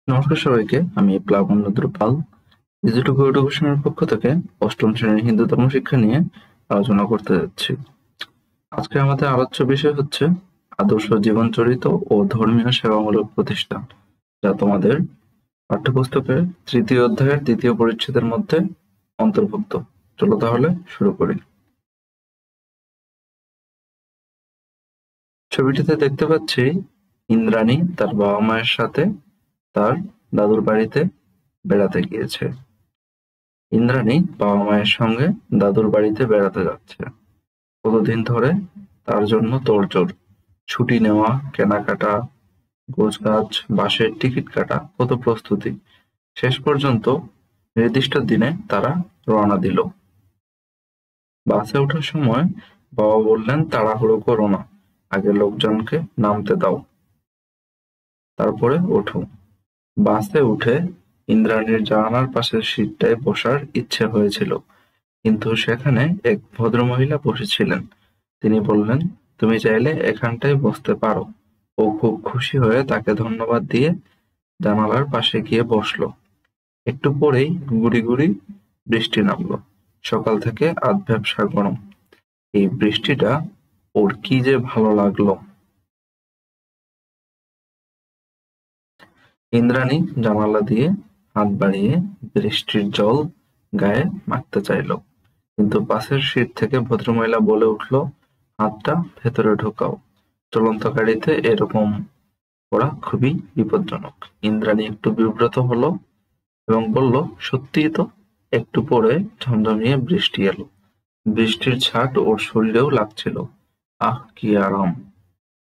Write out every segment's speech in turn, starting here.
নমস্কার সবাইকে, আমি প্লাবন রুদ্রপাল। ডিজিটাল এডুকেশনের পক্ষ থেকে অষ্টম শ্রেণীর হিন্দু ধর্ম শিক্ষা নিয়ে আলোচনা করতে যাচ্ছি। আজকে আমাদের আলোচ্য বিষয় হচ্ছে আদর্শ জীবন চরিত ও ধর্মীয় সেবামূলক প্রতিষ্ঠান, যা তোমাদের পাঠ্যপুস্তকের তৃতীয় অধ্যায়ের দ্বিতীয় পরিচ্ছেদের মধ্যে অন্তর্ভুক্ত। চলো তাহলে শুরু করি। ছবিটিতে দেখতে পাচ্ছি ইন্দ্রাণী তার বাবা মায়ের সাথে তার দাদুর বাড়িতে বেড়াতে গিয়েছে। ইন্দ্রাণী বাবা মায়ের সঙ্গে দাদুর বাড়িতে বেড়াতে যাচ্ছে। কতদিন ধরে তার জন্য তোড়জোড়, ছুটি নেওয়া, কেনাকাটা, গোছগাছ, বাসের টিকিট কাটা, কত প্রস্তুতি। শেষ পর্যন্ত নির্দিষ্ট দিনে তারা রওনা দিল। বাসে ওঠার সময় বাবা বললেন, তাড়াহুড়ো করো না, আগে লোকজনকে নামতে দাও, তারপরে ওঠো। বাসে উঠে ইন্দ্রাণীর জানালার পাশের সিটটায় বসার ইচ্ছে হয়েছিল, কিন্তু সেখানে এক ভদ্রমহিলা বসেছিলেন। তিনি বললেন, তুমি চাইলে এখানটায় বসতে পারো। ও খুব খুশি হয়ে তাকে ধন্যবাদ দিয়ে জানালার পাশে গিয়ে বসলো। একটু পরেই গুড়ি গুড়ি বৃষ্টি নামলো। সকাল থেকে আধ ভ্যাপসা গরম। এই বৃষ্টিটা ওর কি যে ভালো লাগলো। ইন্দ্রাণী জানালা দিয়ে হাত বাড়িয়ে বৃষ্টির জল গায়ে মাখতে চাইল, কিন্তু পাশের সিট থেকে ভদ্রমহিলা বলে উঠল, হাতটা ভেতরে ঢোকাও, চলন্ত গাড়িতে এরকম করা খুবই বিপজ্জনক। ইন্দ্রাণী একটু বিব্রত হলো এবং বলল, সত্যিই তো। একটু পরে ঝমঝমিয়ে বৃষ্টি এলো। বৃষ্টির ছাট ওর শরীরেও লাগছিল। আহ, কি আরাম।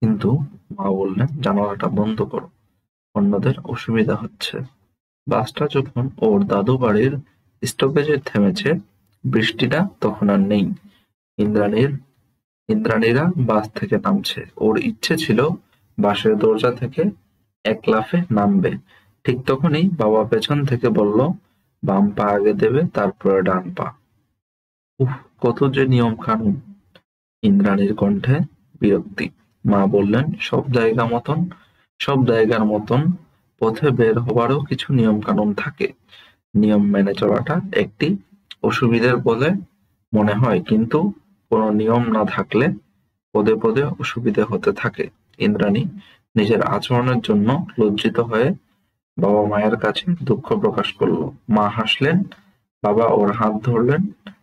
কিন্তু মা বললেন, জানালাটা বন্ধ করো, অন্যদের অসুবিধা হচ্ছে। বাসটা যখন ওর দাদু বাড়ির স্টপেজে থেমেছে, বৃষ্টিটা তখন আর নেই। ইন্দ্রাণীর ইন্দ্রাণীরা বাস থেকে নামছে। ওর ইচ্ছে ছিল বাসের দরজা থেকে এক লাফে নামবে। ঠিক তখনই বাবা পেছন থেকে বলল, বাম পা আগে দেবে, তারপরে ডান পা। উফ, কত যে নিয়ম কানুন। ইন্দ্রাণীর কণ্ঠে বিরক্তি। মা বললেন, সব জায়গার মতন পথে বের হবারও কিছু নিয়ম কানুন থাকে। নিয়ম মেনে চলাটা একটি অসুবিধের বলে মনে হয়, কিন্তু কোনো নিয়ম না থাকলে পদে পদে অসুবিধে হতে থাকে। ইন্দ্রাণী নিজের আচরণের জন্য লজ্জিত হয়ে বাবা মায়ের কাছে দুঃখ প্রকাশ করল। মা হাসলেন, বাবা ওর হাত ধরলেন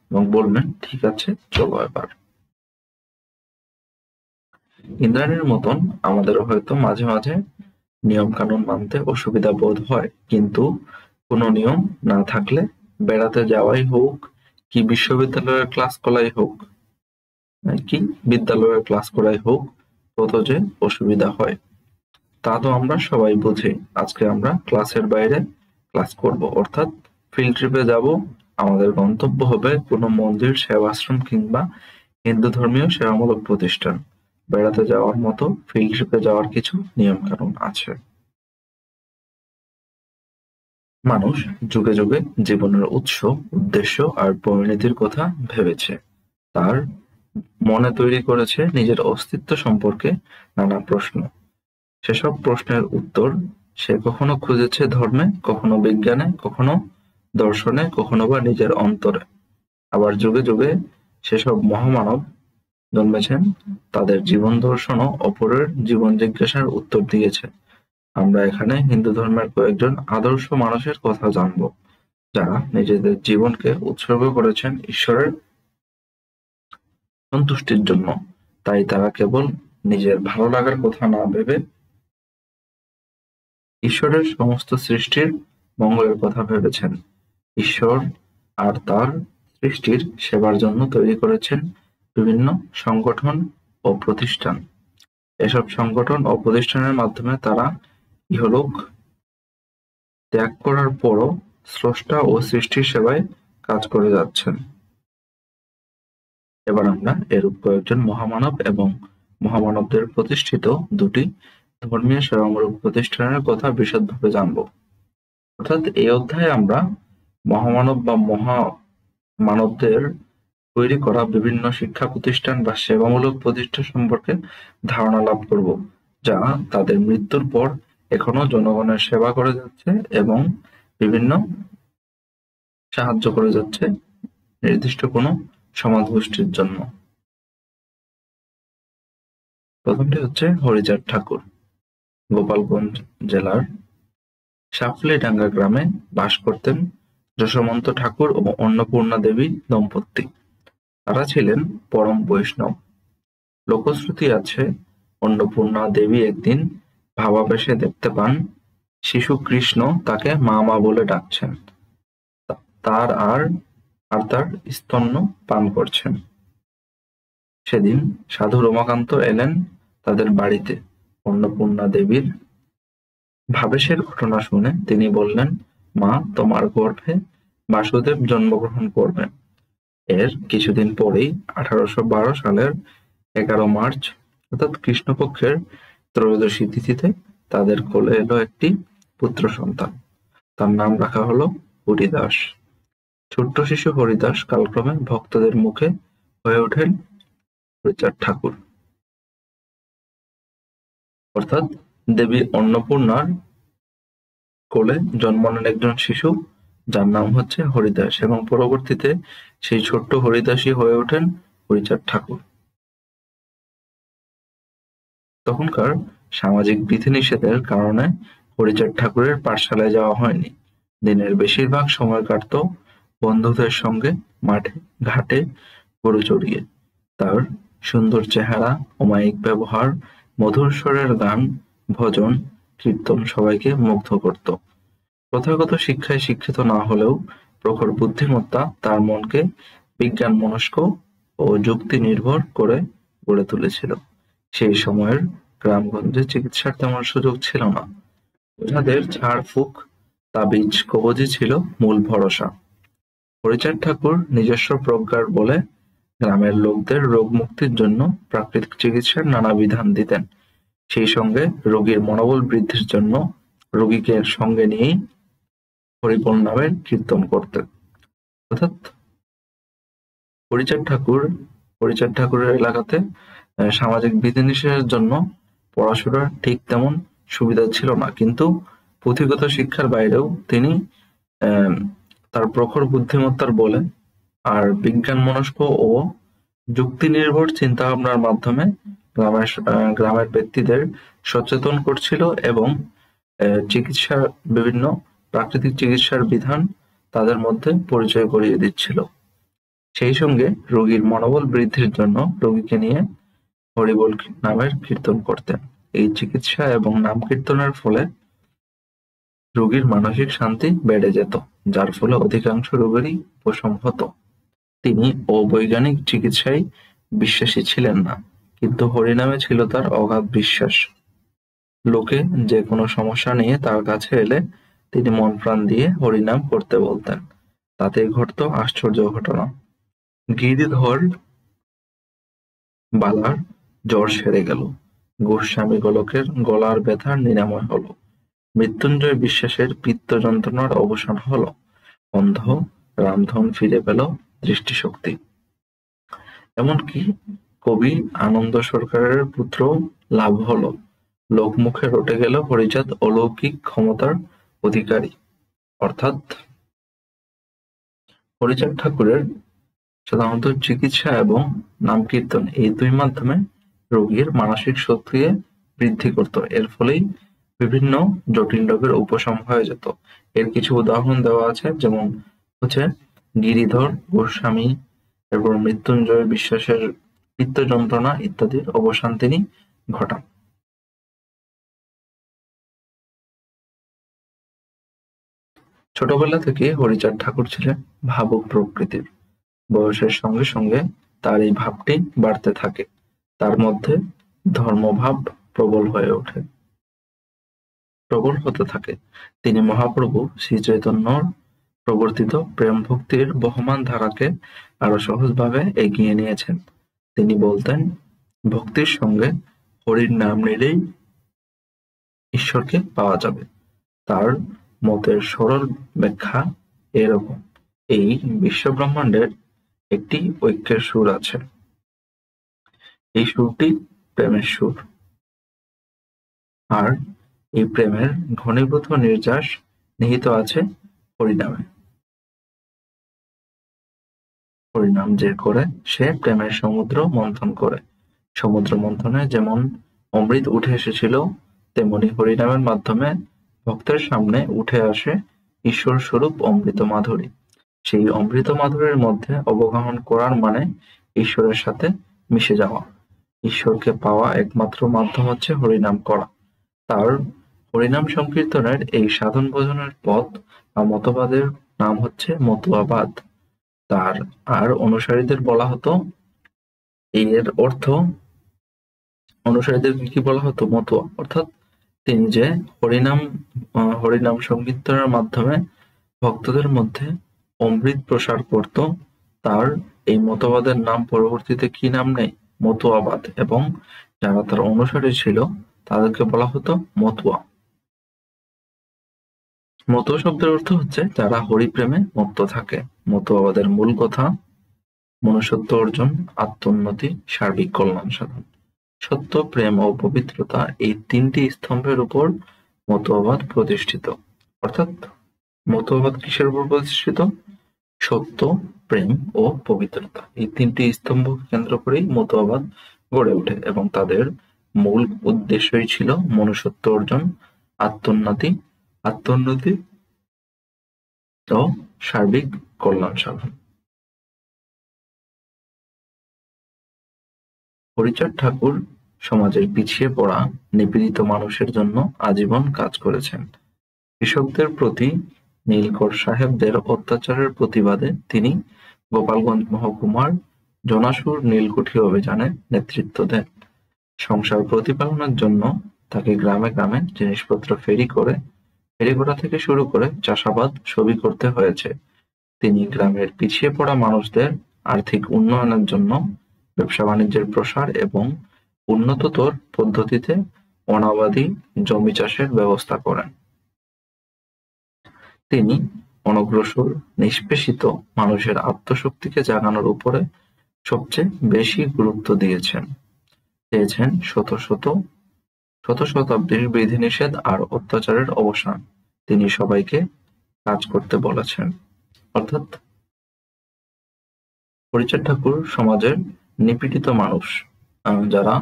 এবং বললেন, ঠিক আছে, চলো এবার। ইন্দ্রাণীর মতন আমাদেরও হয়তো মাঝে মাঝে নিয়ম কানুন মানতে অসুবিধা বোধ হয়, কিন্তু কোনো নিয়ম না থাকলে বেড়াতে যাওয়াই হোক কি বিশ্ববিদ্যালয়ের ক্লাস করাই হোক কি বিদ্যালয়ের ক্লাস করাই হোক, কত যে অসুবিধা হয় তা তো আমরা সবাই বুঝি। আজকে আমরা ক্লাসের বাইরে ক্লাস করব, অর্থাৎ ফিল্ড ট্রিপে যাব। আমাদের গন্তব্য হবে কোনো মন্দির, সেবাশ্রম কিংবা হিন্দু ধর্মীয় সেবামূলক প্রতিষ্ঠান। বেড়াতে যাওয়ার মতো ফিল্ড ট্রিপে যাওয়ার কিছু নিয়ম কানুন আছে। মানুষ যুগে যুগে জীবনের উৎস, উদ্দেশ্য আর পরিণতির কথা ভেবেছে। তার মনে তৈরি করেছে নিজের অস্তিত্ব সম্পর্কে নানা প্রশ্ন। সেসব প্রশ্নের উত্তর সে কখনো খুঁজেছে ধর্মে, কখনো বিজ্ঞানে, কখনো দর্শনে, কখনো বা নিজের অন্তরে। আবার যুগে যুগে সেসব মহামানব জন্মেছেন, তাদের জীবন দর্শনও অপরের জীবন জিজ্ঞাসার উত্তর দিয়েছে। আমরা এখানে হিন্দু ধর্মের কয়েকজন আদর্শ মানুষের কথা জানব, যারা নিজেদের জীবনকে উৎসর্গ করেছেন ঈশ্বরের সন্তুষ্টির জন্য। তাই তারা কেবল নিজের ভালো লাগার কথা না ভেবে ঈশ্বরের সমস্ত সৃষ্টির মঙ্গলের কথা ভেবেছেন। ঈশ্বর আর তার সৃষ্টির সেবার জন্য তৈরি করেছেন বিভিন্ন সংগঠন ও প্রতিষ্ঠান। এসব সংগঠন ও প্রতিষ্ঠানের মাধ্যমে তারা ইহলোক ত্যাগ করার পরও স্রষ্টা ও সৃষ্টির সেবায় কাজ করে যাচ্ছেন। এবার আমরা এরূপ কয়েকজন মহামানব এবং মহামানবদের প্রতিষ্ঠিত দুটি ধর্মীয় সেবামূলক প্রতিষ্ঠানের কথা বিশদভাবে জানব। অর্থাৎ এই অধ্যায়ে আমরা মহামানব বা মহামানবদের তৈরি করা বিভিন্ন শিক্ষা প্রতিষ্ঠান বা সেবামূলক প্রতিষ্ঠান সম্পর্কে ধারণা লাভ করব, যা তাদের মৃত্যুর পর এখনো জনগণের সেবা করে যাচ্ছে এবং বিভিন্ন সাহায্য করে যাচ্ছে নির্দিষ্ট কোনো সমাজগোষ্ঠীর জন্য। প্রথমটি হচ্ছে হরিচাঁদ ঠাকুর। গোপালগঞ্জ জেলার সাফলিডাঙ্গা গ্রামে বাস করতেন যশোমন্ত ঠাকুর ও অন্নপূর্ণা দেবী দম্পতি। তারা ছিলেন পরম বৈষ্ণব। লোকশ্রুতি আছে, অন্নপূর্ণা দেবী একদিন ভাবাবেশে দেখতে পান শিশু কৃষ্ণ তাকে মা মা বলে ডাকছেন, তার আর তার স্তন্য পান করছেন। সেদিন সাধু রমাকান্ত এলেন তাদের বাড়িতে। অন্নপূর্ণা দেবীর ভাবেশের ঘটনা শুনে তিনি বললেন, মা, তোমার গর্ভে বাসুদেব জন্মগ্রহণ করবেন। এর কিছুদিন পরেই 1812 সালের 11 মার্চ অর্থাৎ কৃষ্ণপক্ষের ত্রয়োদশী তিথিতে তাদের কোলে এলো একটি পুত্র সন্তান। তার নাম রাখা হলো হরিদাস। ছোট্ট শিশু হরিদাস কালক্রমে ভক্তদের মুখে হয়ে ওঠেন হরিচাঁদ ঠাকুর। অর্থাৎ দেবী অন্নপূর্ণার কোলে জন্ম নেন একজন শিশু যার নাম হচ্ছে হরিদাস, এবং পরবর্তীতে সেই ছোট্ট হরিদাসই হয়ে ওঠেন হরিচাঁদ ঠাকুর। তখনকার সামাজিক বিধিনিষেধের কারণে হরিচাঁদ ঠাকুরের পাঠশালায় যাওয়া হয়নি। দিনের বেশিরভাগ সময় কাটত বন্ধুদের সঙ্গে মাঠে ঘাটে গরু চড়িয়ে। তার সুন্দর চেহারা, অমায়িক ব্যবহার, মধুর স্বরের গান, ভজন, কীর্তন সবাইকে মুগ্ধ করত। প্রথাগত শিক্ষায় শিক্ষিত না হলেও প্রখর বুদ্ধিমত্তা তার মনকে বিজ্ঞান মনস্ক ও যুক্তি নির্ভর করে গড়ে তুলেছিল। সেই সময়ের গ্রামগঞ্জে চিকিৎসার তেমন সুযোগ ছিল না। ওঝাদের ঝাড়ফুঁক, তাবিজ কবজি ছিল মূল ভরসা। হরিচাঁদ ঠাকুর নিজস্ব প্রজ্ঞার বলে গ্রামের লোকদের রোগ মুক্তির জন্য প্রাকৃতিক চিকিৎসার নানা বিধান দিতেন। সেই সঙ্গে রোগীর মনোবল বৃদ্ধির জন্য রোগীকে সঙ্গে নিয়েই হরিবোল নামের কীর্তন করতেন। অর্থাৎ হরিচাঁদ ঠাকুরের এলাকাতে সামাজিক বিধিনিষেধের জন্য পড়াশোনার ঠিক তেমন সুবিধা ছিল না, কিন্তু পুঁথিগত শিক্ষার বাইরেও তিনি তার প্রখর বুদ্ধিমত্তার বলে আর বিজ্ঞান মনস্ক ও যুক্তি নির্ভর চিন্তা ভাবনার মাধ্যমে গ্রামের ব্যক্তিদের সচেতন করছিল এবং চিকিৎসার বিভিন্ন প্রাকৃতিক চিকিৎসার বিধান তাদের মধ্যে পরিচয় করিয়ে দিচ্ছিল। সেই সঙ্গে রোগীর মনোবল বৃদ্ধির জন্য রোগীকে নিয়ে হরিবোল নামের কীর্তন করতেন। এই চিকিৎসা এবং নাম কীর্তনের ফলে রোগীর মানসিক শান্তি বেড়ে যেত, যার ফলে অধিকাংশ রোগেরই উপশম হতো। তিনি অবৈজ্ঞানিক চিকিৎসায় বিশ্বাসী ছিলেন না, কিন্তু হরিনামে ছিল তার অগাধ বিশ্বাস। লোকে যে কোনো সমস্যা নিয়ে তার কাছে এলে তিনি মন প্রাণ দিয়ে হরিনাম করতে বলতেন। তাতেই ঘটত আশ্চর্য ঘটনা। গিরিধর বালার জ্বর সেরে গেল, গোস্বামী গোলকের গলার ব্যথার নিরাময় হলো, মৃত্যুঞ্জয় বিশ্বাসের পিত্ত যন্ত্রণার অবসান হলো, অন্ধ রামধন ফিরে পেল দৃষ্টিশক্তি। এমনকি কবি আনন্দ সরকারের পুত্র লাভ হলো। লোকমুখে রটে গেল হরিচাঁদ অলৌকিক ক্ষমতার অধিকারী। অর্থাৎ হরিচাঁদ ঠাকুরের সাধারণত চিকিৎসা এবং নাম কীর্তন এই দুই মাধ্যমে রোগীর মানসিক শক্তি বৃদ্ধি করত। এর ফলেই বিভিন্ন জটিল রোগের উপশম হয়ে যেত। এর কিছু উদাহরণ দেওয়া আছে, যেমন হচ্ছে গিরিধর গোস্বামী, এরপর মৃত্যুঞ্জয় বিশ্বাসের পিত্ত যন্ত্রণা ইত্যাদির অবসান তিনি ঘটান। ছোটবেলা থেকে হরিচাঁদ ঠাকুর ছিলেন ভাবুক প্রকৃতির। বয়সের সঙ্গে সঙ্গে তার এই ভাবটি বাড়তে থাকে। তার মধ্যে ধর্মভাব প্রবল হতে থাকে। তিনি মহাপ্রভু শ্রী চৈতন্যর প্রবর্তিত প্রেম ভক্তির বহমান ধারাকে আরো সহজভাবে এগিয়ে নিয়েছেন। তিনি বলতেন, ভক্তির সঙ্গে হরির নাম নিলেই ঈশ্বরকে পাওয়া যাবে। তার মতের সরল ব্যাখ্যা এরকম: এই বিশ্বব্রহ্মাণ্ডের একটি ঐক্যের সুর আছে। এই সুরটি প্রেমের সুর, আর এই প্রেমের ঘনীভূত নির্যাস নিহিত আছে হরিনামে। হরিনাম যে করে সে প্রেমের সমুদ্র মন্থন করে। সমুদ্র মন্থনে যেমন অমৃত উঠে এসেছিল, তেমনি হরিনামের মাধ্যমে ভক্তের সামনে উঠে আসে ঈশ্বর স্বরূপ অমৃত মাধুরী। সেই অমৃত মাধুরীর মধ্যে অবগাহন করার মানে ঈশ্বরের সাথে মিশে যাওয়া। ঈশ্বরকে পাওয়া একমাত্র মাধ্যম হচ্ছে হরিনাম করা। তার হরিনাম সংকীর্তনের এই সাধন ভজনের পথ বা মতবাদের নাম হচ্ছে মতুয়াবাদ। তার আর অনুসারীদের বলা হতো, এর অর্থ অনুসারীদেরকে কি বলা হতো? মতুয়া। অর্থাৎ তিনি যে হরিনাম সংকীর্তনের মাধ্যমে ভক্তদের মধ্যে অমৃত প্রসার করত, তার এই মতবাদের নাম পরবর্তীতে কি নাম নেই? মতুয়াবাদ। এবং যারা তার অনুসারী ছিল তাদেরকে বলা হতো মতুয়া। মতুয়া শব্দের অর্থ হচ্ছে যারা হরিপ্রেমে মত্ত থাকে। মতুয়াবাদের মূল কথা মনুষ্যত্ব অর্জন, আত্মোন্নতি, সার্বিক কল্যাণ সাধন। সত্য, প্রেম ও পবিত্রতা এই তিনটি স্তম্ভের উপর মতবাদ প্রতিষ্ঠিত। অর্থাৎ মতবাদ কিসের উপর প্রতিষ্ঠিত? সত্য, প্রেম ও পবিত্রতা, এই তিনটি স্তম্ভকে কেন্দ্র করেই মতবাদ গড়ে ওঠে এবং তাদের মূল উদ্দেশ্যই ছিল মনুষ্যত্ব অর্জন, আত্মোন্নতি ও সার্বিক কল্যাণ সাধন। হরিচাঁদ ঠাকুর সমাজের পিছিয়ে পড়া নিপীড়িত মানুষের জন্য আজীবন কাজ করেছেন। কৃষকদের প্রতি নীলকর সাহেবদের অত্যাচারের প্রতিবাদে তিনি গোপালগঞ্জ মহকুমার জোনাসুর নীলকুঠি অভিযানে নেতৃত্ব দেন। সংসার প্রতিপালনের জন্য তাকে গ্রামে গ্রামে জিনিসপত্র ফেরি করা থেকে শুরু করে চাষাবাদ সবই করতে হয়েছে। তিনি গ্রামের পিছিয়ে পড়া মানুষদের আর্থিক উন্নয়নের জন্য ব্যবসা বাণিজ্যের প্রসার এবং উন্নততর পদ্ধতিতে অনাবাদি জমি চাষের ব্যবস্থা করেন। তিনি অনগ্রসর, নিষ্পেষিত মানুষের আত্মশক্তিকে জাগানোর উপরে সবচেয়ে বেশি গুরুত্ব দিয়েছেন। চেয়েছেন শত শতাব্দীর বিধিনিষেধ আর অত্যাচারের অবসান। তিনি সবাইকে কাজ করতে বলেছেন। অর্থাৎ হরিচাঁদ ঠাকুর সমাজের নিপীড়িত মানুষ, যারা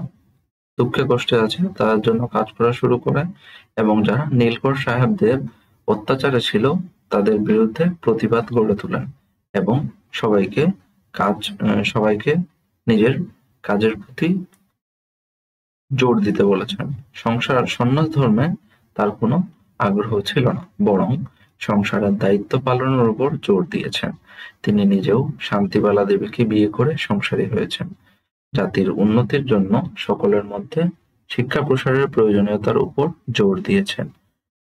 দুঃখে কষ্টে আছে তাদের জন্য কাজ করা শুরু করে এবং যারা নীলকর সাহেবদের অত্যাচারে ছিল তাদের বিরুদ্ধে প্রতিবাদ গড়ে তোলেন এবং সবাইকে নিজের কাজের প্রতি জোর দিতে বলেছেন। সন্ন্যাস ধর্মে তার কোনো আগ্রহ ছিল না, বরং সংসারের দায়িত্ব পালনের উপর জোর দিয়েছেন। তিনি নিজেও শান্তিবালা দেবীকে বিয়ে করে সংসারী হয়েছেন। জাতির উন্নতির জন্য সকলের মধ্যে শিক্ষা প্রসারের প্রয়োজনীয়তার উপর জোর দিয়েছেন।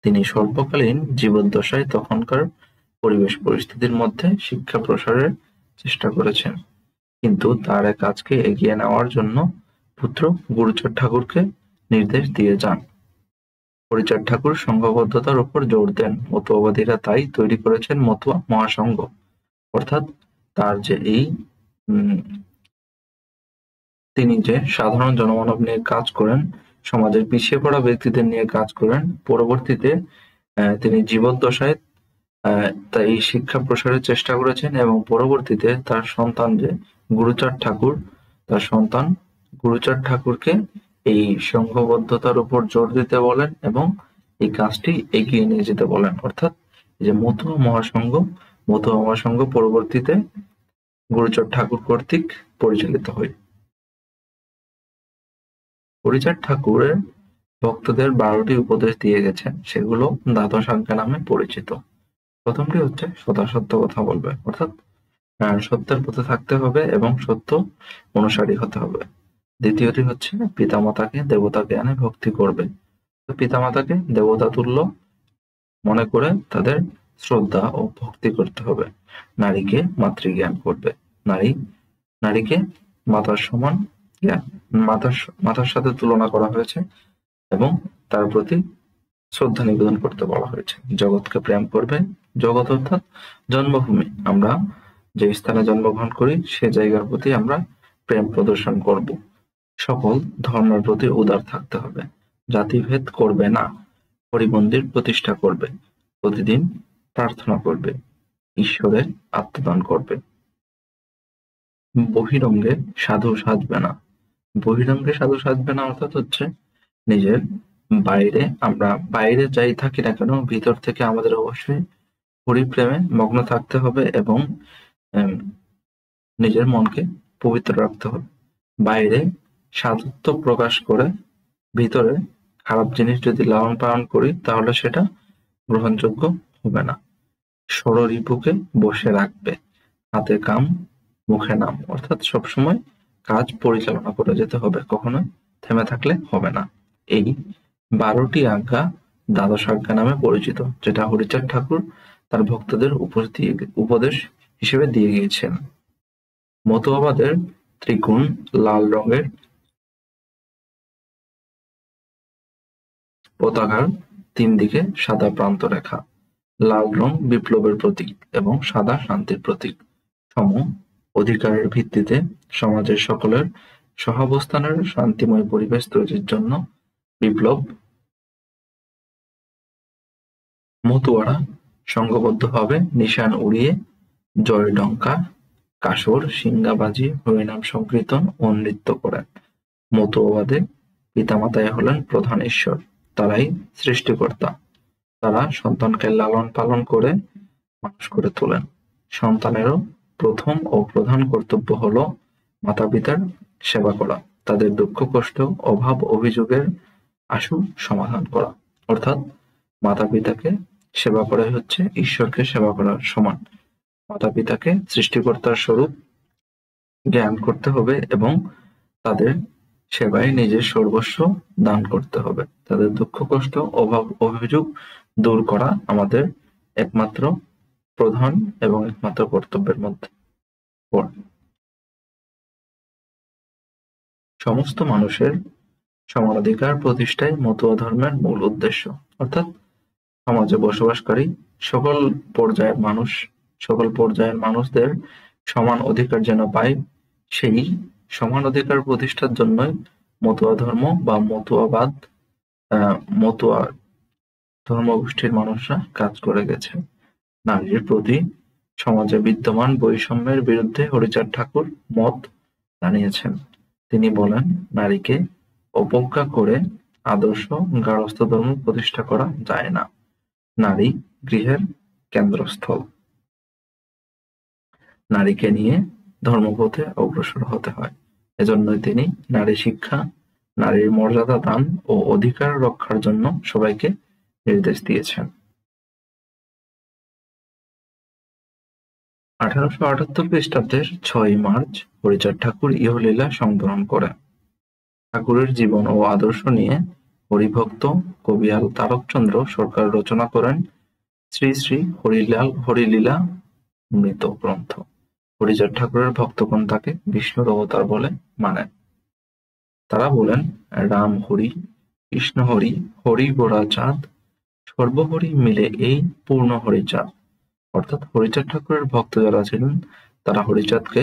তিনি স্বল্পকালীন জীবদ্দশায় তখনকার পরিবেশ পরিস্থিতির মধ্যে শিক্ষা প্রসারের চেষ্টা করেছেন, কিন্তু তার এই কাজকে এগিয়ে নেওয়ার জন্য পুত্র গুরুচাঁদ ঠাকুরকে নির্দেশ দিয়ে যান। হরিচাঁদ ঠাকুর সংঘবদ্ধতার উপর জোর দেন। মতুয়াবাদীরা তাই তৈরি করেছেন মতুয়া মহাসংঘ। অর্থাৎ তার যে তিনি যে সাধারণ জনমানব নিয়ে কাজ করেন, সমাজের পিছিয়ে পড়া ব্যক্তিদের নিয়ে কাজ করেন, পরবর্তীতে তিনি জীবদ্দশায় এই শিক্ষা প্রসারের চেষ্টা করেছেন এবং পরবর্তীতে তার সন্তান যে গুরুচাঁদ ঠাকুর, তার সন্তান গুরুচাঁদ ঠাকুরকে এই সংঘবদ্ধতার উপর জোর দিতে বলেন এবং এই কাজটি এগিয়ে নিয়ে যেতে বলেন। অর্থাৎ যে মতুয়া মহাসংঘ পরবর্তীতে গুরুচাঁদ ঠাকুর কর্তৃক পরিচালিত হয়। হরিচাঁদ ঠাকুরের ভক্তদের 12টি উপদেশ দিয়ে গেছেন, সেগুলো দ্বাদশ আজ্ঞা নামে পরিচিত। প্রথমটি হচ্ছে সদা সত্য কথা বলবে, অর্থাৎ সত্যের পথে থাকতে হবে এবং সত্য অনুসারী হতে হবে। দ্বিতীয়টি হচ্ছে পিতামাতাকে দেবতা জ্ঞানে ভক্তি করবে। পিতামাতাকে দেবতা তুল্য মনে করে তাদের শ্রদ্ধা ও ভক্তি করতে হবে। নারীকে মাতৃজ্ঞান করবে। নারীকে মাতার সমান জ্ঞান, মাতার সাথে তুলনা করা হয়েছে এবং তার প্রতি শ্রদ্ধা নিবেদন করতে বলা হয়েছে। জগৎকে প্রেম করবে। জগৎ অর্থাৎ জন্মভূমি। আমরা যে স্থানে জন্মগ্রহণ করি সে জায়গার প্রতি আমরা প্রেম প্রদর্শন করব। সকল ধর্মের প্রতি উদার থাকতে হবে। জাতিভেদ করবে না। হরিমন্দির প্রতিষ্ঠা করবে, প্রতিদিন প্রার্থনা করবে, ঈশ্বরে আত্মদান করবে। বহিরঙ্গে সাধু সাজবে না। বহিরঙ্গে সাধু সাজবে না অর্থাৎ হচ্ছে নিজের আমরা বাইরে যাই থাকি না কেন, ভিতর থেকে আমাদের অবশ্যই হরিপ্রেমে মগ্ন থাকতে হবে এবং নিজের মনকে পবিত্র রাখতে হবে। বাইরে সাধুত্ব প্রকাশ করে ভিতরে খারাপ জিনিস যদি লালন পালন করি তাহলে সেটা গ্রহণযোগ্য হবে না। ষড়রিপুকে বসে রাখবে, হাতে কাম মুখে নাম, অর্থাৎ সবসময় কাজ পরিচালনা করে যেতে হবে, কখনোই থেমে থাকলে হবে না। এই 12টি আজ্ঞা দ্বাদশ আজ্ঞা নামে পরিচিত, যেটা হরিচাঁদ ঠাকুর তার ভক্তদের উপদেশ হিসেবে দিয়ে গিয়েছেন। মতুয়াবাদের ত্রিকোণ লাল রঙের পতাকার 3 দিকে সাদা প্রান্ত রেখা। লাল রং বিপ্লবের প্রতীক এবং সাদা শান্তির প্রতীক। সম অধিকারের ভিত্তিতে সমাজের সকলের সহাবস্থানের শান্তিময় পরিবেশ তৈরির জন্য বিপ্লব। মতুয়ারা সংঘবদ্ধভাবে নিশান উড়িয়ে জয় ডঙ্কা, কাসর, সিঙ্গাবাজি, হরিনাম সংকীর্তন ও নৃত্য করেন। মতুয়াবাদে পিতামাতাই হলেন প্রধান ঈশ্বর, তারাই সৃষ্টিকর্তা। তারা সন্তানকে লালন পালন করে মানুষ করে তোলেন। সন্তানেরও প্রথম ও প্রধান কর্তব্য হলো মাতা পিতার সেবা করা, তাদের দুঃখ কষ্ট অভাব অভিযোগের আশু সমাধান করা। অর্থাৎ মাতা পিতাকে সেবা করাই হচ্ছে ঈশ্বরকে সেবা করার সমান। মাতা পিতাকে সৃষ্টিকর্তার স্বরূপ জ্ঞান করতে হবে এবং তাদের সেবায় নিজের সর্বস্ব দান করতে হবে। তাদের দুঃখ কষ্ট অভাব অভিযোগ দূর করা আমাদের একমাত্র প্রধান এবং একমাত্র কর্তব্যের মধ্যে পড়ে। সমস্ত মানুষের সমানাধিকার প্রতিষ্ঠাই মতুয়া ধর্মের মূল উদ্দেশ্য। অর্থাৎ সমাজে বসবাসকারী সকল পর্যায়ের মানুষদের সমান অধিকার যেন পায়, সেই সমান অধিকার প্রতিষ্ঠার জন্যই মতুয়া ধর্ম বা মতুয়া ধর্মগোষ্ঠীর মানুষরা কাজ করে গেছে। নারীর প্রতি সমাজে বিদ্যমান বৈষম্যের বিরুদ্ধে হরিচাঁদ ঠাকুর মত জানিয়েছেন। তিনি বলেন, নারীকে অবজ্ঞা করে আদর্শ গার্হস্থ্য ধর্ম প্রতিষ্ঠা করা যায় না। নারী গৃহের কেন্দ্রস্থল। নারীকে নিয়ে ধর্মপথে অগ্রসর হতে হয়। এজন্যই তিনি নারী শিক্ষা, নারীর মর্যাদা দান ও অধিকার রক্ষার জন্য সবাইকে নির্দেশ দিয়েছেন। 1878 খ্রিস্টাব্দের 6 মার্চ হরিচাঁদ ঠাকুর ইহলীলা সংবরণ করেন। ঠাকুরের জীবন ও আদর্শ নিয়ে হরিভক্ত কবিয়াল তারকচন্দ্র সরকার রচনা করেন শ্রী শ্রী হরিলীলা মৃত গ্রন্থ। হরিচাঁদ ঠাকুরের ভক্তগণ তাকে বিষ্ণুর অবতার বলে মানেন। তারা বলেন, রাম হরি, কৃষ্ণ হরি, হরি গোড়া চাঁদ, সর্বহরি মিলে এই পূর্ণ হরিচাঁদ। অর্থাৎ হরিচাঁদ ঠাকুরের ভক্ত যারা ছিলেন তারা হরিচাঁদকে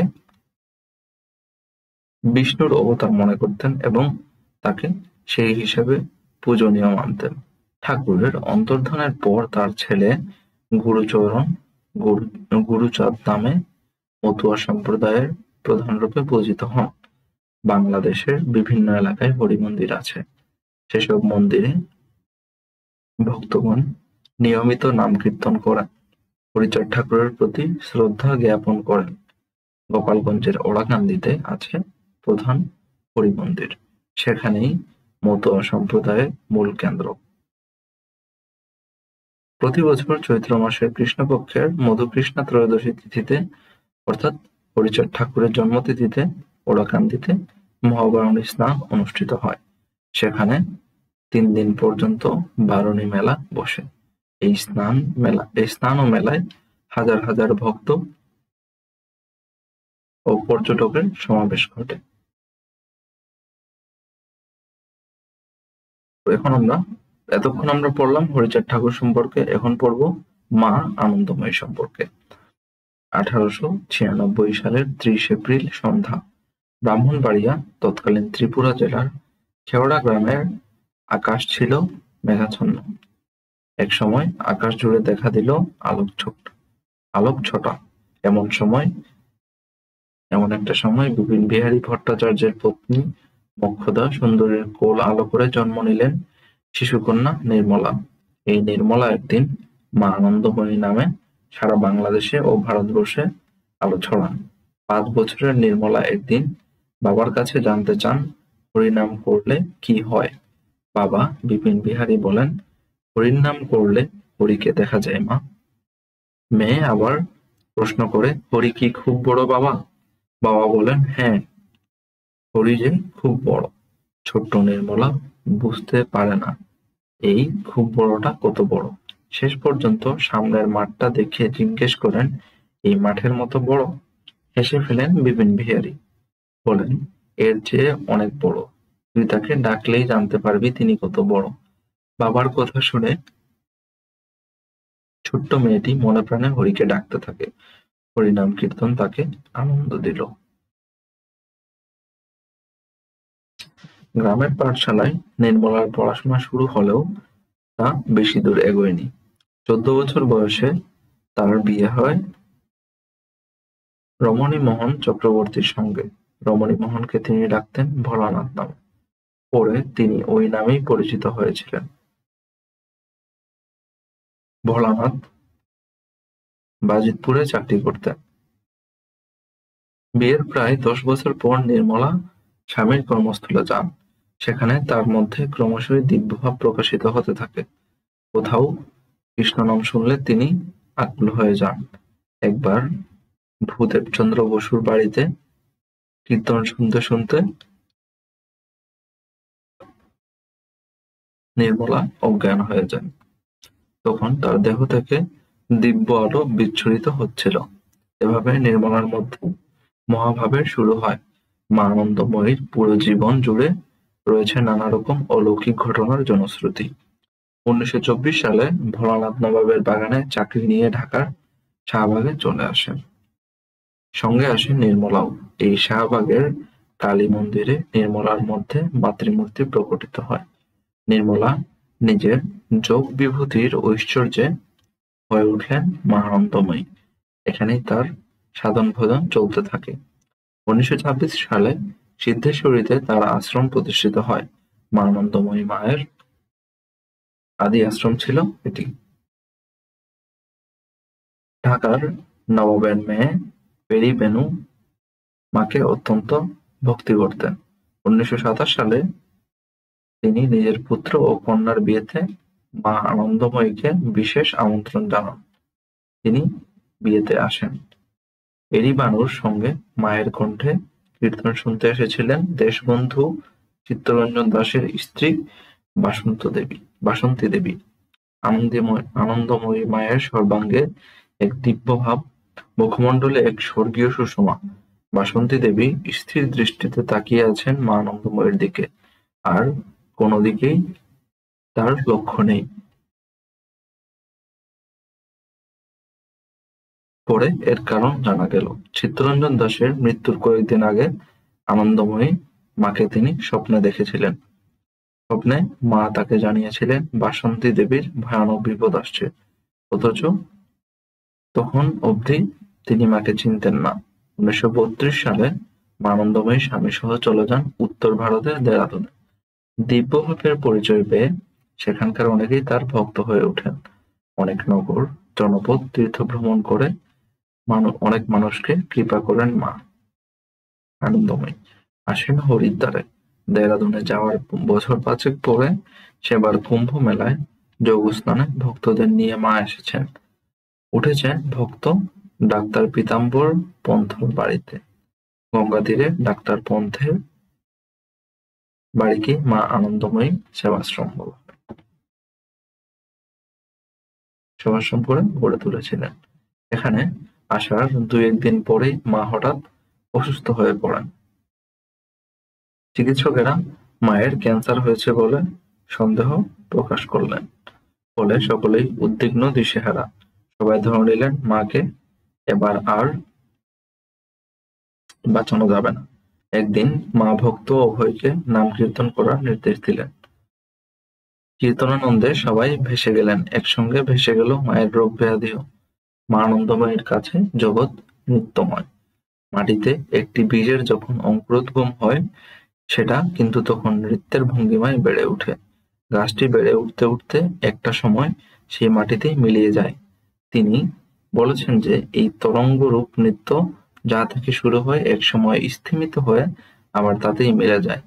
বিষ্ণুর অবতার মনে করতেন এবং তাকে সেই হিসেবে পূজনীয় মানতেন। ঠাকুরের অন্তর্ধানের পর তার ছেলে গুরুচাঁদ নামে মতুয়া সম্প্রদায়ের প্রধানরূপে পূজিত হন। বাংলাদেশের বিভিন্ন এলাকায় হরি মন্দির আছে। সেসব মন্দিরে ভক্তগণ নিয়মিত নাম কীর্তন করেন, হরিচাঁদ ঠাকুরের প্রতি শ্রদ্ধা জ্ঞাপন করেন। গোপালগঞ্জের ওড়াকান্দিতে আছে প্রধান হরি মন্দির, সেখানেই মতুয়া সম্প্রদায়ের মূল কেন্দ্র। প্রতি বছর চৈত্র মাসের কৃষ্ণপক্ষের মধুকৃষ্ণা ত্রয়োদশী তিথিতে অর্থাৎ হরিচাঁদ ঠাকুরের জন্মতিথিতে ওড়াকান্দিতে মহাবারণী স্নান অনুষ্ঠিত হয়। সেখানে 3 দিন পর্যন্ত বারণী মেলা বসে। এই স্নান ও মেলায় হাজার হাজার ভক্ত ও পর্যটকের সমাবেশ ঘটে। এতক্ষণ আমরা পড়লাম হরিচাঁদ ঠাকুর সম্পর্কে, এখন পড়ব মা আনন্দময়ী সম্পর্কে। 1896 সালের 30 এপ্রিল সন্ধ্যা ব্রাহ্মণবাড়িয়া তৎকালীন ত্রিপুরা জেলার খেওড়া গ্রামের আকাশ ছিল মেঘাচ্ছন্ন। এক সময় আকাশ জুড়ে দেখা দিল আলোক ছটা। এমন একটা সময় বিপিন বিহারী ভট্টাচার্যের পত্নী মোক্ষদা সুন্দরীর কোল আলো করে জন্ম নিলেন শিশুকন্যা নির্মলা। এই নির্মলা একদিন মা আনন্দময়ী নামে সারা বাংলাদেশে ও ভারতবর্ষে আলো ছড়ান। 5 বছরের নির্মলা একদিন বাবার কাছে জানতে চান হরিনাম করলে কি হয়। বাবা বিপিন বিহারী বলেন, হরির নাম করলে হরিকে দেখা যায় মা। মেয়ে আবার প্রশ্ন করে, হরি কি খুব বড় বাবা? বাবা বলেন, হ্যাঁ, হরি যে খুব বড়। ছোট্ট নির্মলা বুঝতে পারে না এই খুব বড়টা কত বড়। শেষ পর্যন্ত সামনের মাঠটা দেখে জিজ্ঞেস করেন, এই মাঠের মতো বড়? হেসে ফেলেন বিপিন বিহারী, বলেন, এর চেয়ে অনেক বড়। তুই তাকে ডাকলেই জানতে পারবি তিনি কত বড়। বাবার কথা শুনে ছোট্ট মেয়েটি মনে প্রাণে হরিকে ডাকতে থাকে। হরিনাম কীর্তন তাকে আনন্দ দিল। গ্রামের পাঠশালায় নির্মলার পড়াশোনা শুরু হলেও তা বেশি দূর এগোয়নি। 14 বছর বয়সে তার বিয়ে হয় রমণীমোহন চক্রবর্তীর সঙ্গে। রমণীমোহনকে তিনি ডাকতেন ভোলানাথ নামে। পরে তিনি ওই নামেই পরিচিত হয়েছিলেন। ভোলানাথ বাজিতপুরে চাকরি করতেন। বিয়ের প্রায় 10 বছর পর নির্মলা স্বামীর কর্মস্থলে যান। সেখানে তার মধ্যে ক্রমশই দিব্যভাব প্রকাশিত হতে থাকে। কোথাও কৃষ্ণনাম শুনলে তিনি আকুল হয়ে যান। একবার ভূদেবচন্দ্র বসুর বাড়িতে কীর্তন শুনতে শুনতে নির্মলা অজ্ঞান হয়ে যান। তখন তার দেহ থেকে দিব্য আলো বিচ্ছুরিত হচ্ছিল। এভাবে নির্মলার মধ্যে মহাভাবের শুরু হয়। মা আনন্দময়ীর পুরো জীবন জুড়ে রয়েছে নানা রকম অলৌকিক ঘটনার জনশ্রুতি। 1924 সালে ভোলানাথ নবাবের বাগানে চাকরি নিয়ে ঢাকার শাহবাগে চলে আসেন। সঙ্গে আসেন নির্মলাও। এই শাহবাগের কালী মন্দিরে নির্মলার মধ্যে মাতৃমূর্তি প্রকটিত হয়। নির্মলা নিজের যোগ বিভূতির ঐশ্বর্যে হয়ে উঠলেন মা আনন্দময়ী। এখানেই তার সাধন ভজন চলতে থাকে। 1926 সালে সিদ্ধেশ্বরীতে তার আশ্রম প্রতিষ্ঠিত হয়। মা আনন্দময়ী মায়ের আদি আশ্রম ছিল এটি। ঢাকার নবাবের মেয়ে পেরি বেনু মাকে অত্যন্ত ভক্তি করতেন। 1927 সালে তিনি নিজের পুত্র ও কন্যার বিয়েতে মা আনন্দময়ীকে বিশেষ আমন্ত্রণ জানান। তিনি বিয়েতে আসেন। পেরি বানুর সঙ্গে মায়ের কণ্ঠে কীর্তন শুনতে এসেছিলেন দেশবন্ধু চিত্তরঞ্জন দাশের স্ত্রী বাসন্তী দেবী। আনন্দময়ী মায়ের সর্বাঙ্গে এক দিব্যভাব, মুখমণ্ডলে এক স্বর্গীয় সুষমা। বাসন্তী দেবী স্থির দৃষ্টিতে তাকিয়ে আছেন মা আনন্দময়ীর দিকে, আর কোনো দিকেই তার লক্ষ্য নেই। পরে এর কারণ জানা গেল। চিত্তরঞ্জন দাশের মৃত্যুর কয়েকদিন আগে আনন্দময়ী মাকে তিনি স্বপ্নে দেখেছিলেন। স্বপ্নে মা তাকে জানিয়েছিলেন বাসন্তী দেবীর ভয়ানক বিপদ আসছে, অথচ তখন অবধি তিনি মাকে চিনতেন না। 1932 সালে মা আনন্দময়ী স্বামী সহ চলে যান উত্তর ভারতের দেরাদুনে। দিব্যভাবের পরিচয় পেয়ে সেখানকার অনেকেই তার ভক্ত হয়ে ওঠেন। অনেক নগর জনপদ তীর্থ ভ্রমণ করে অনেক মানুষকে কৃপা করেন মা আনন্দময়ী। আসেন হরিদ্বারে। দেরাদুনে যাওয়ার বছর 5 পরে সেবার কুম্ভ মেলায় যোগ স্নানে ভক্তদের নিয়ে মা এসেছেন। উঠেছেন ভক্ত ডাক্তার পীতাম্বর পন্থর বাড়িতে। গঙ্গা তীরে ডাক্তার পন্থের বাড়িকে মা আনন্দময়ী সেবাশ্রম করে গড়ে তুলেছিলেন। এখানে আসার 2-1 দিন পরেই মা হঠাৎ অসুস্থ হয়ে পড়েন। চিকিৎসকেরা মায়ের ক্যান্সার হয়েছে বলে সন্দেহ প্রকাশ করলেন। ফলে সকলেই উদ্বিগ্ন দিশেহারা। সবাই ধরে নিলেন মাকে এবার আর বাঁচানো যাবে না। একদিন মা ভক্ত অভয়কে নাম কীর্তন করার নির্দেশ দিলেন। কীর্তনানন্দে সবাই ভেসে গেলেন, একসঙ্গে ভেসে গেল মায়ের রোগ ব্যাধিও। মা আনন্দময়ীর কাছে জগৎ নিত্যময়। মাটিতে একটি বীজের যখন অঙ্কুরোদ্গম হয়, সেটা কিন্তু তখন নৃত্যের ভঙ্গিমায় বেড়ে ওঠে। গাছটি বেড়ে উঠতে উঠতে একটা সময় সেই মাটিতেই মিলিয়ে যায়। তিনি বলেছেন যে এই তরঙ্গরূপ নৃত্য যা থেকে শুরু হয় একসময় স্থিমিত হয়ে আবার তাতেই মিলে যায়।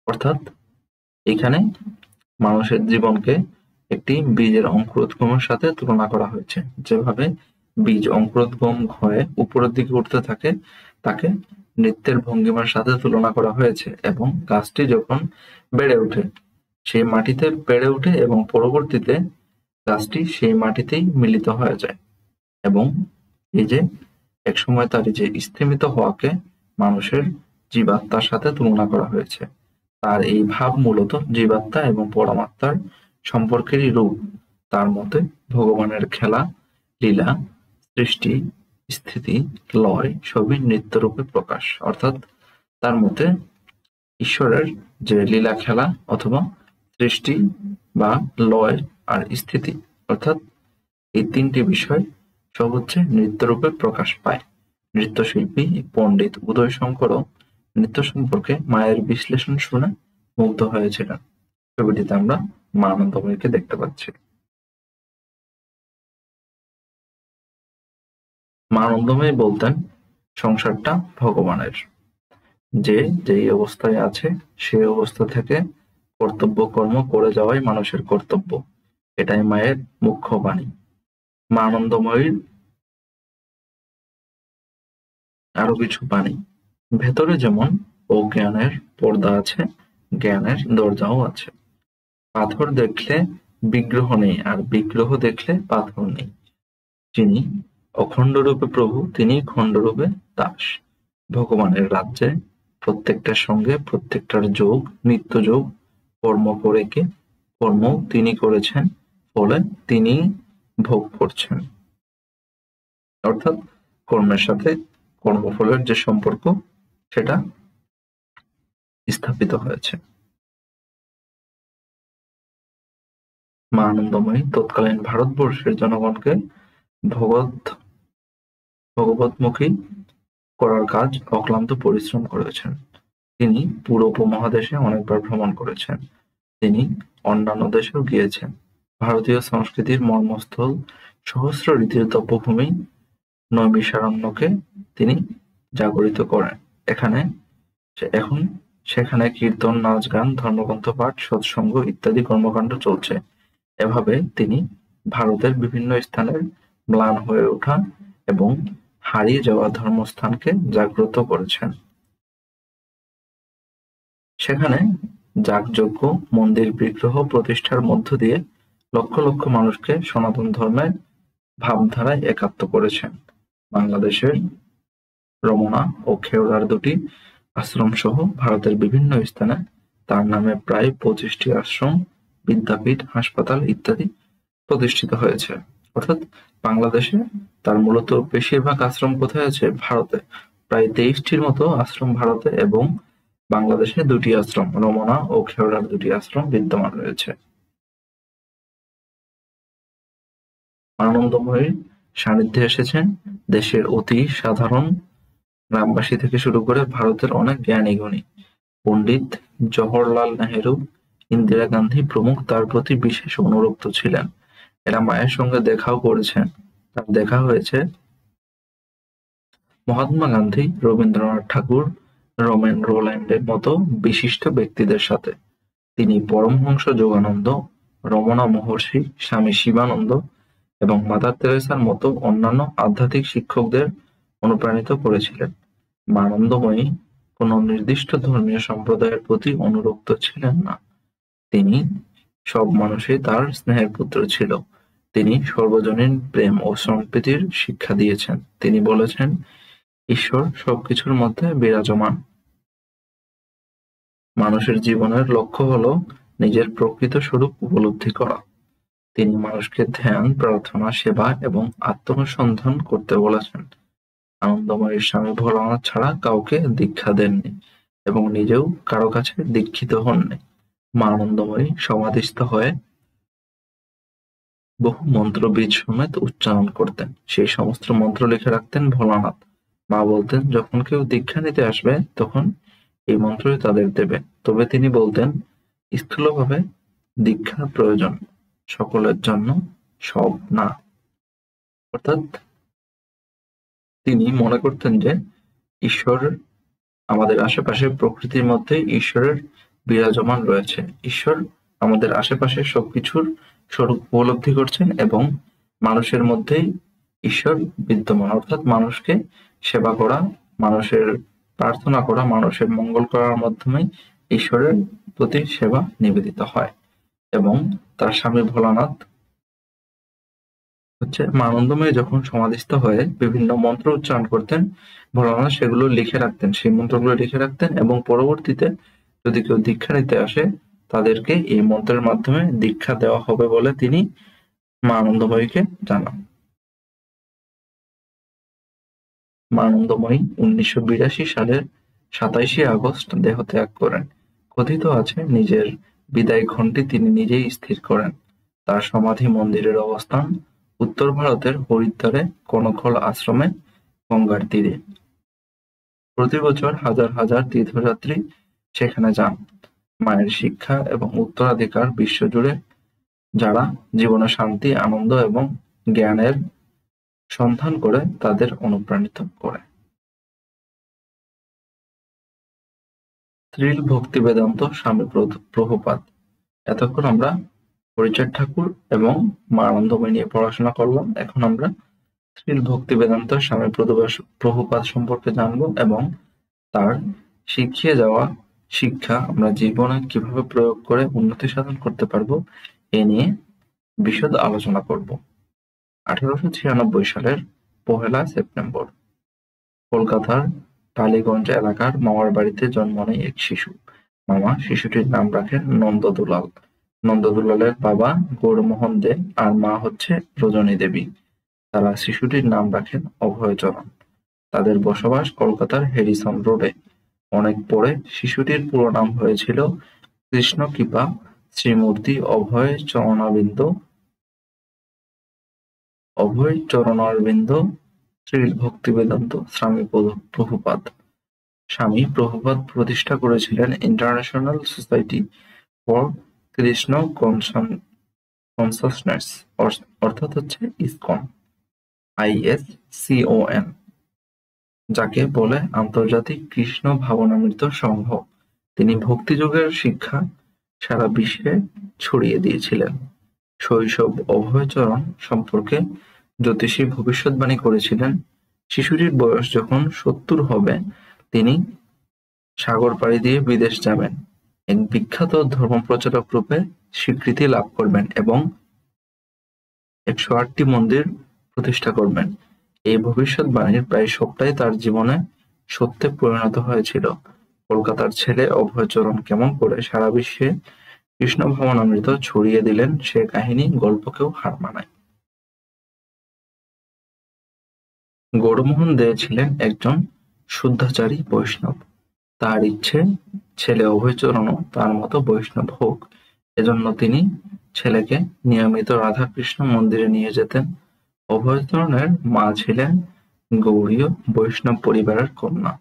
অর্থাৎ এখানে মানুষের জীবনকে একটি বীজের অঙ্কুরোদ্গমের সাথে তুলনা করা হয়েছে। যেভাবে বীজ অঙ্কুরোদ্গম হয়ে উপরের দিকে উঠতে থাকে, তাকে নৃত্যের ভঙ্গিমার সাথে তুলনা করা হয়েছে, এবং গাছটি যখন বেড়ে ওঠে সেই মাটিতে বেড়ে ওঠে এবং পরবর্তীতে গাছটি সেই মাটিতেই মিলিত হয়ে যায়। এবং এই যে একসময় তার যে স্থিমিত হওয়াকে মানুষের জীবাত্মার সাথে তুলনা করা হয়েছে। তার এই ভাব মূলত জীবাত্মা এবং পরমাত্মার সম্পর্কেরই রূপ। তার মতে ভগবানের খেলা, লীলা, সৃষ্টি, স্থিতি, লয় সবই নৃত্যরূপে প্রকাশ। অর্থাৎ তার মতে ঈশ্বরের যে লীলা খেলা অথবা সৃষ্টি বা লয় আর স্থিতি, অর্থাৎ এই তিনটি বিষয় সব হচ্ছে নৃত্যরূপে প্রকাশ পায়। নৃত্যশিল্পী পণ্ডিত উদয়শঙ্করও নৃত্য সম্পর্কে মায়ের বিশ্লেষণ শুনে মুগ্ধ হয়েছিলেন। ছবিটিতে আমরা মা আনন্দময়ীকে দেখতে পাচ্ছি। মা আনন্দময়ী বলতেন, সংসারটা ভগবানের। যে যেই অবস্থায় আছে সেই অবস্থা থেকে কর্তব্য কর্ম করে যাওয়াই মানুষের কর্তব্য। এটাই মায়ের মুখ্য বাণী। মা আনন্দময়ীর আরো কিছু বাণী। ভেতরে যেমন অজ্ঞানের পর্দা আছে, জ্ঞানের দরজাও আছে। পাথর দেখলে বিগ্রহ নেই, আর বিগ্রহ দেখলে পাথর নেই। যিনি অখণ্ডরূপে প্রভু, তিনি খণ্ডরূপে দাস। ভগবানের রাজ্যে প্রত্যেকটার সঙ্গে প্রত্যেকটার যোগ, নিত্য যোগ। কর্ম করে কে? কর্ম তিনি করেছেন, ফলে তিনি ভোগ করছেন। অর্থাৎ কর্মের সাথে কর্মফলের যে সম্পর্ক, সেটা স্থাপিত হয়েছে। মা আনন্দময়ী তৎকালীন ভারতবর্ষের জনগণকে ভগবতমুখী করার কাজ অক্লান্ত পরিশ্রম করেছেন। তিনি পুরো উপমহাদেশে অনেকবার ভ্রমণ করেছেন। তিনি অন্যান্য দেশেও গিয়েছেন। ভারতীয় সংস্কৃতির মর্মস্থল সহস্র রীতির তপভূমি নৈমিষারণ্যকে তিনি জাগরিত করেন। এখন সেখানে কীর্তন, নাচ গান, ধর্মগ্রন্থ পাঠ, সৎসঙ্গ ইত্যাদি কর্মকাণ্ড চলছে। এভাবে তিনি ভারতের বিভিন্ন স্থানের ম্লান হয়ে ওঠা এবং হারিয়ে যাওয়া ধর্মস্থানকে জাগ্রত করেছেন। সেখানে যাগযজ্ঞ, মন্দির, বিগ্রহ প্রতিষ্ঠার মধ্য দিয়ে লক্ষ লক্ষ মানুষকে সনাতন ধর্মের ভাবধারায় একাত্ম করেছেন। বাংলাদেশের রমনা ও খেওড়ার দুটি আশ্রম সহ ভারতের বিভিন্ন স্থানে তার নামে প্রায় 25টি আশ্রম, বিদ্যাপীঠ, হাসপাতাল ইত্যাদি প্রতিষ্ঠিত হয়েছে। অর্থাৎ বাংলাদেশে তার মূলত বেশিরভাগ আশ্রম কোথায় আছে? ভারতে। প্রায় 23টির মতো আশ্রম ভারতে, এবং বাংলাদেশে 2টি আশ্রম, রমনা ও খেওড়ার 2টি আশ্রম বিদ্যমান রয়েছে। আনন্দময়ীর সান্নিধ্যে এসেছেন দেশের অতি সাধারণ গ্রামবাসী থেকে শুরু করে ভারতের অনেক জ্ঞানী গুণী। পণ্ডিত জওহরলাল নেহেরু, ইন্দিরা গান্ধী প্রমুখ তার প্রতি বিশেষ অনুরক্ত ছিলেন। এরা মায়ের সঙ্গে দেখাও করেছেন। তার দেখা হয়েছে মহাত্মা গান্ধী, রবীন্দ্রনাথ ঠাকুর, রোমেন রোল্যান্ডের মতো বিশিষ্ট ব্যক্তিদের সাথে। তিনি পরমহংস যোগানন্দ, রমনা মহর্ষি, স্বামী শিবানন্দ এবং মাদার তেরেসার মতো অন্যান্য আধ্যাত্মিক শিক্ষকদের অনুপ্রাণিত করেছিলেন। মা আনন্দময়ী কোনো নির্দিষ্ট ধর্মীয় সম্প্রদায়ের প্রতি অনুরক্ত ছিলেন না। তিনি সব মানুষই তার স্নেহের পুত্র ছিল। তিনি সর্বজনীন প্রেম ও সম্প্রীতির শিক্ষা দিয়েছেন। তিনি বলেছেন, ঈশ্বর সবকিছুর মধ্যে বিরাজমান। মানুষের জীবনের লক্ষ্য হল নিজের প্রকৃত স্বরূপ উপলব্ধি করা। তিনি মানুষকে ধ্যান, প্রার্থনা, সেবা এবং আত্মানুসন্ধান করতে বলেছেন। আনন্দময়ীর স্বামী ভোলানাথ ছাড়া কাউকে দীক্ষা দেননি এবং নিজেও কারো কাছে দীক্ষিত হননি। মা আনন্দময়ী সমাধিস্থ হয়ে বহু মন্ত্র বীজ সমেত উচ্চারণ করতেন। সেই সমস্ত মন্ত্র লিখে রাখতেন ভোলানাথ। মা বলতেন, যখন কেউ দীক্ষা নিতে আসবে তখন এই মন্ত্রই তাদের দেবে। তবে তিনি বলতেন, স্থূলভাবে দীক্ষা প্রয়োজন, সকলের জন্য সব না। অর্থাৎ তিনি মনে করতেন যে ঈশ্বর আমাদের আশেপাশে, প্রকৃতির মধ্যে ঈশ্বরের বিরাজমান রয়েছে। ঈশ্বর আমাদের আশেপাশে সবকিছুর স্বরূপ উপলব্ধি করছেন এবং মানুষের মধ্যেই ঈশ্বর বিদ্যমান। অর্থাৎ মানুষকে সেবা করা, মানুষের প্রার্থনা করা, মানুষের মঙ্গল করার মাধ্যমে ঈশ্বরের প্রতি সেবা নিবেদিত হয়। এবং তার স্বামী ভোলানাথ মা আনন্দময়ী যখন সমাধিস্থ হয়ে বিভিন্ন মন্ত্র উচ্চারণ করতেন, ভোলানাথ সেগুলো লিখে রাখতেন, সেই মন্ত্রগুলো লিখে রাখতেন এবং পরবর্তীতে যদি কেউ দীক্ষা নিতে আসে তাদেরকে এই মন্ত্রের মাধ্যমে দীক্ষা দেওয়া হবে বলে তিনি মা আনন্দময়ীকে জানান। মা আনন্দময়ী 1982 সালের 27 আগস্ট দেহত্যাগ করেন। কথিত আছে নিজের বিদায় ঘণ্টি তিনি নিজেই স্থির করেন। তার সমাধি মন্দিরের অবস্থান উত্তর ভারতের হরিদ্বারে কনকল আশ্রমে, গঙ্গার তীরে। প্রতি বছর হাজার হাজার তীর্থযাত্রী সেখানে যান। মায়ের শিক্ষা এবং উত্তরাধিকার বিশ্বজুড়ে যারা জীবনে শান্তি, আনন্দ এবং জ্ঞানের সন্ধান করে তাদের অনুপ্রাণিত করে। শ্রীল ভক্তি বেদান্ত স্বামী প্রভুপাদ। এতক্ষণ আমরা হরিচাঁদ ঠাকুর এবং মা আনন্দময়ী নিয়ে পড়াশোনা করলাম। এখন আমরা শ্রীল ভক্তি বেদান্ত স্বামী প্রভুপাদ সম্পর্কে জানবো এবং তার শিখিয়ে যাওয়া শিক্ষা আমরা জীবনে কিভাবে প্রয়োগ করে উন্নতি সাধন করতে পারবো এ নিয়ে বিশদ আলোচনা করব। 1896 সালের 1 সেপ্টেম্বর কলকাতার টালিগঞ্জ এলাকার মামার বাড়িতে জন্ম নেয় এক শিশু। মামা শিশুটির নাম রাখেন নন্দদুলাল। নন্দদুলালের বাবা গৌরমোহন দে আর মা হচ্ছে রজনী দেবী। তারা শিশুটির নাম রাখেন অভয়চরণ। তাদের বসবাস কলকাতার হ্যারিসন রোডে। অনেক পরে শিশুটির পুরো নাম হয়েছিল কৃষ্ণকৃপা শ্রীমূর্তি অভয় চরণারবিন্দ শ্রীল ভক্তিবেদান্ত স্বামী প্রভুপাদ। স্বামী প্রভুপাদ প্রতিষ্ঠা করেছিলেন international society for Krishna consciousness, অর্থাৎ হচ্ছে ইসকন, ISCON, যাকে বলে আন্তর্জাতিক কৃষ্ণ ভাবনামৃত সংঘ। তিনি ভক্তিযোগের শিক্ষা সারা বিশ্বে ছড়িয়ে দিয়েছিলেন। শৈশব অভয়চরণ সম্পর্কে জ্যোতিষী ভবিষ্যৎবাণী করেছিলেন, শিশুটির বয়স যখন 70 হবে তিনি সাগর পাড়ি দিয়ে বিদেশ যাবেন, এক বিখ্যাত ধর্মপ্রচারক রূপে স্বীকৃতি লাভ করবেন এবং 108টি মন্দির প্রতিষ্ঠা করবেন। এই ভবিষ্যৎবাণীর প্রায় সবটাই তার জীবনে সত্যে পরিণত হয়েছিল। কলকাতার ছেলে অভয়চরণ কেমন করে সারা বিশ্বে কৃষ্ণ ভাবনামৃত ছড়িয়ে দিলেন সে কাহিনী গল্পকেও হার মানায়। গৌরমোহন দে ছিলেন একজন শুদ্ধাচারী বৈষ্ণব। তার ইচ্ছে ছেলে অভয়চরণও তার মতো বৈষ্ণব হোক। এজন্য তিনি ছেলেকে নিয়মিত রাধাকৃষ্ণ মন্দিরে নিয়ে যেতেন। অভয়চরণের মা ছিলেন গৌড়ীয় বৈষ্ণব পরিবারের কন্যা,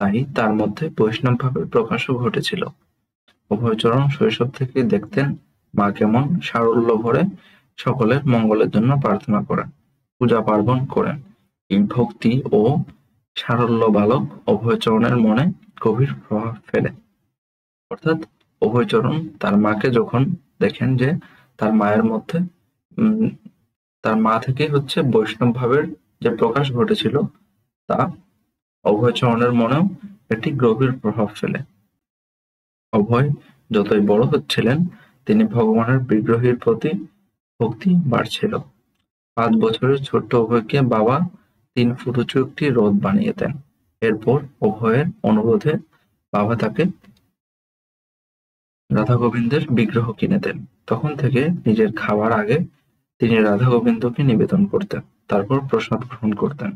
তাই তার মধ্যে বৈষ্ণব ভাবের প্রকাশও ঘটেছিল। অভয়চরণ শৈশব থেকেই দেখতেন মা কেমন সারল্য ভরে সকলের মঙ্গলের জন্য প্রার্থনা করেন, পূজা পার্বণ করেন। এই ভক্তি ও সারল্য বালক অভয়চরণের মনে গভীর প্রভাব ফেলে। অর্থাৎ অভয়চরণ তার মাকে যখন দেখেন যে তার মায়ের মধ্যে তার মা থেকে হচ্ছে বৈষ্ণব ভাবের যে প্রকাশ ঘটেছিল তা অভয়চরণের মনেও একটি গভীর প্রভাব ফেলে। অভয় যতই বড় হচ্ছিলেন তিনি ভগবানের বিগ্রহের প্রতি ভক্তি বাড়ছিল। 5 বছরের ছোট্ট অভয়কে বাবা 3 ফুট উঁচু একটি রথ বানিয়ে দেন। এরপর অভয়ের অনুরোধে বাবা তাকে রাধা গোবিন্দের বিগ্রহ কিনে দেন। তখন থেকে নিজের খাবার আগে তিনি রাধা গোবিন্দকে নিবেদন করতেন, তারপর প্রসাদ গ্রহণ করতেন।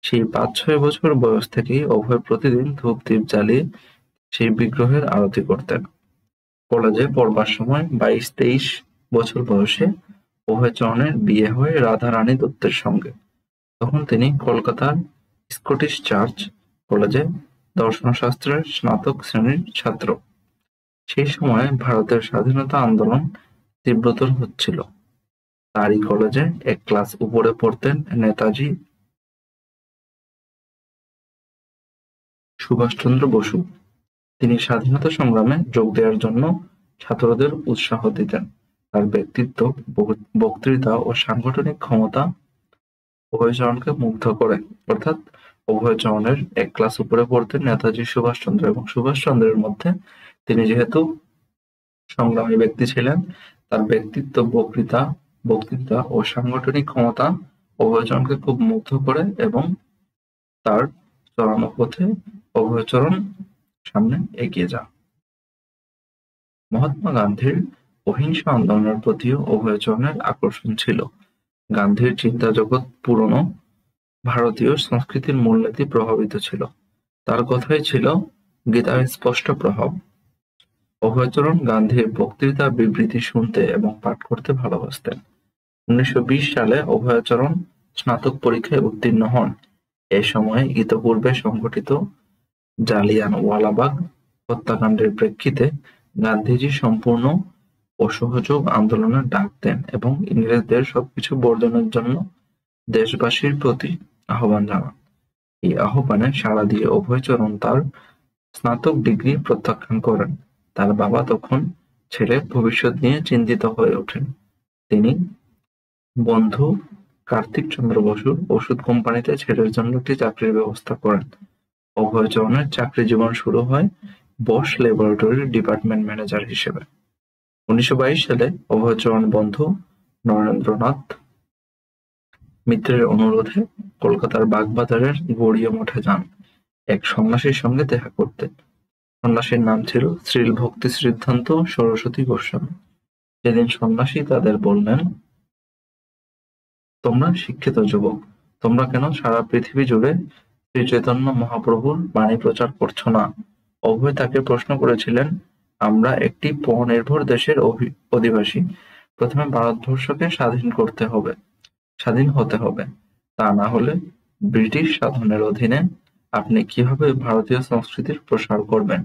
সেই 5-6 বছর বয়স থেকেই অভয় প্রতিদিন ধূপ দ্বীপ জ্বালিয়ে সেই বিগ্রহের আরতি করতেন। কলেজে পড়বার সময় 22-23 বছর বয়সে অভয়চরণের বিয়ে হয় রাধারানী দত্তের সঙ্গে। তখন তিনি কলকাতার স্কটিশ চার্চ কলেজে দর্শনশাস্ত্রের স্নাতক শ্রেণীর ছাত্র। সেই সময়ে ভারতের স্বাধীনতা আন্দোলন তীব্রতর হচ্ছিল। তারই কলেজে এক ক্লাস উপরে পড়তেন নেতাজি সুভাষচন্দ্র বসু। তিনি স্বাধীনতা সংগ্রামে যোগ দেওয়ার জন্য ছাত্রদের উৎসাহ দিতেন। তার ব্যক্তিত্ব, বক্তৃতা ও সাংগঠনিক ক্ষমতা অভয়চরণকে মুগ্ধ করে। অর্থাৎ অভয়চরণের এক ক্লাস উপরে পড়তেন নেতাজি সুভাষচন্দ্র, এবং সুভাষচন্দ্রের মধ্যে তিনি যেহেতু সংগ্রামী ব্যক্তি ছিলেন, তার ব্যক্তিত্ব, বক্তৃতা ও সাংগঠনিক ক্ষমতা অভয়চরণকে খুব মুগ্ধ করে, এবং তার চলানো পথে অভয়চরণ সামনে এগিয়ে যান। মহাত্মা গান্ধীর অহিংস আন্দোলনের প্রতিও অভয়চরণের আকর্ষণ ছিল। গান্ধীর চিন্তা জগৎ পুরনো ভারতীয় সংস্কৃতির মূলনীতি প্রভাবিত ছিল। তার কথাই ছিল গীতার স্পষ্ট প্রভাব। অভয়চরণ গান্ধীর বক্তৃতা বিবৃতি শুনতে এবং পাঠ করতে ভালোবাসতেন। 1920 সালে অভয়চরণ স্নাতক পরীক্ষায় উত্তীর্ণ হন। এ সময়ে ইতপূর্বে সংঘটিত জালিয়ানওয়ালাবাগ হত্যাকাণ্ডের প্রেক্ষিতে গান্ধীজি সম্পূর্ণ অসহযোগ আন্দোলনের ডাক দেন এবং ইংরেজদের সবকিছু বর্জনের জন্য দেশবাসীর প্রতি আহ্বান জানান। এই আহ্বানে সাড়া দিয়ে অভয়চরণ তার স্নাতক ডিগ্রি প্রত্যাখ্যান করেন। তার বাবা তখন ছেলের ভবিষ্যৎ নিয়ে চিন্তিত হয়ে ওঠেন। তিনি বন্ধু কার্তিক চন্দ্র বসুর ওষুধ কোম্পানিতে ছেলের জন্য একটি চাকরির ব্যবস্থা করেন। অভয়চরণের চাকরি জীবন শুরু হয় বস ল্যাবরেটরির ডিপার্টমেন্ট ম্যানেজার হিসেবে। 1922 সালে অভয়চরণ বন্ধু নরেন্দ্রনাথ মিত্রের অনুরোধে কলকাতার বাগবাজারের গড়িয়া মঠে যান এক সন্ন্যাসীর সঙ্গে দেখা করতে। সন্ন্যাসীর নাম ছিল শ্রীল ভক্তি সিদ্ধান্ত সরস্বতী গোস্বামী। সেদিন সন্ন্যাসী তাদের বললেন, তোমরা শিক্ষিত যুবক, তোমরা কেন সারা পৃথিবী জুড়ে শ্রী চৈতন্য মহাপ্রভুর বাণী প্রচার করছো না? অভয় তাকে প্রশ্ন করেছিলেন, আমরা একটি পরনির্ভর দেশের অধিবাসী। প্রথমে ভারতবর্ষকে স্বাধীন হতে হবে। তা না হলে ব্রিটিশ শাসনের অধীনে আপনি কিভাবে ভারতীয় সংস্কৃতির প্রসার করবেন?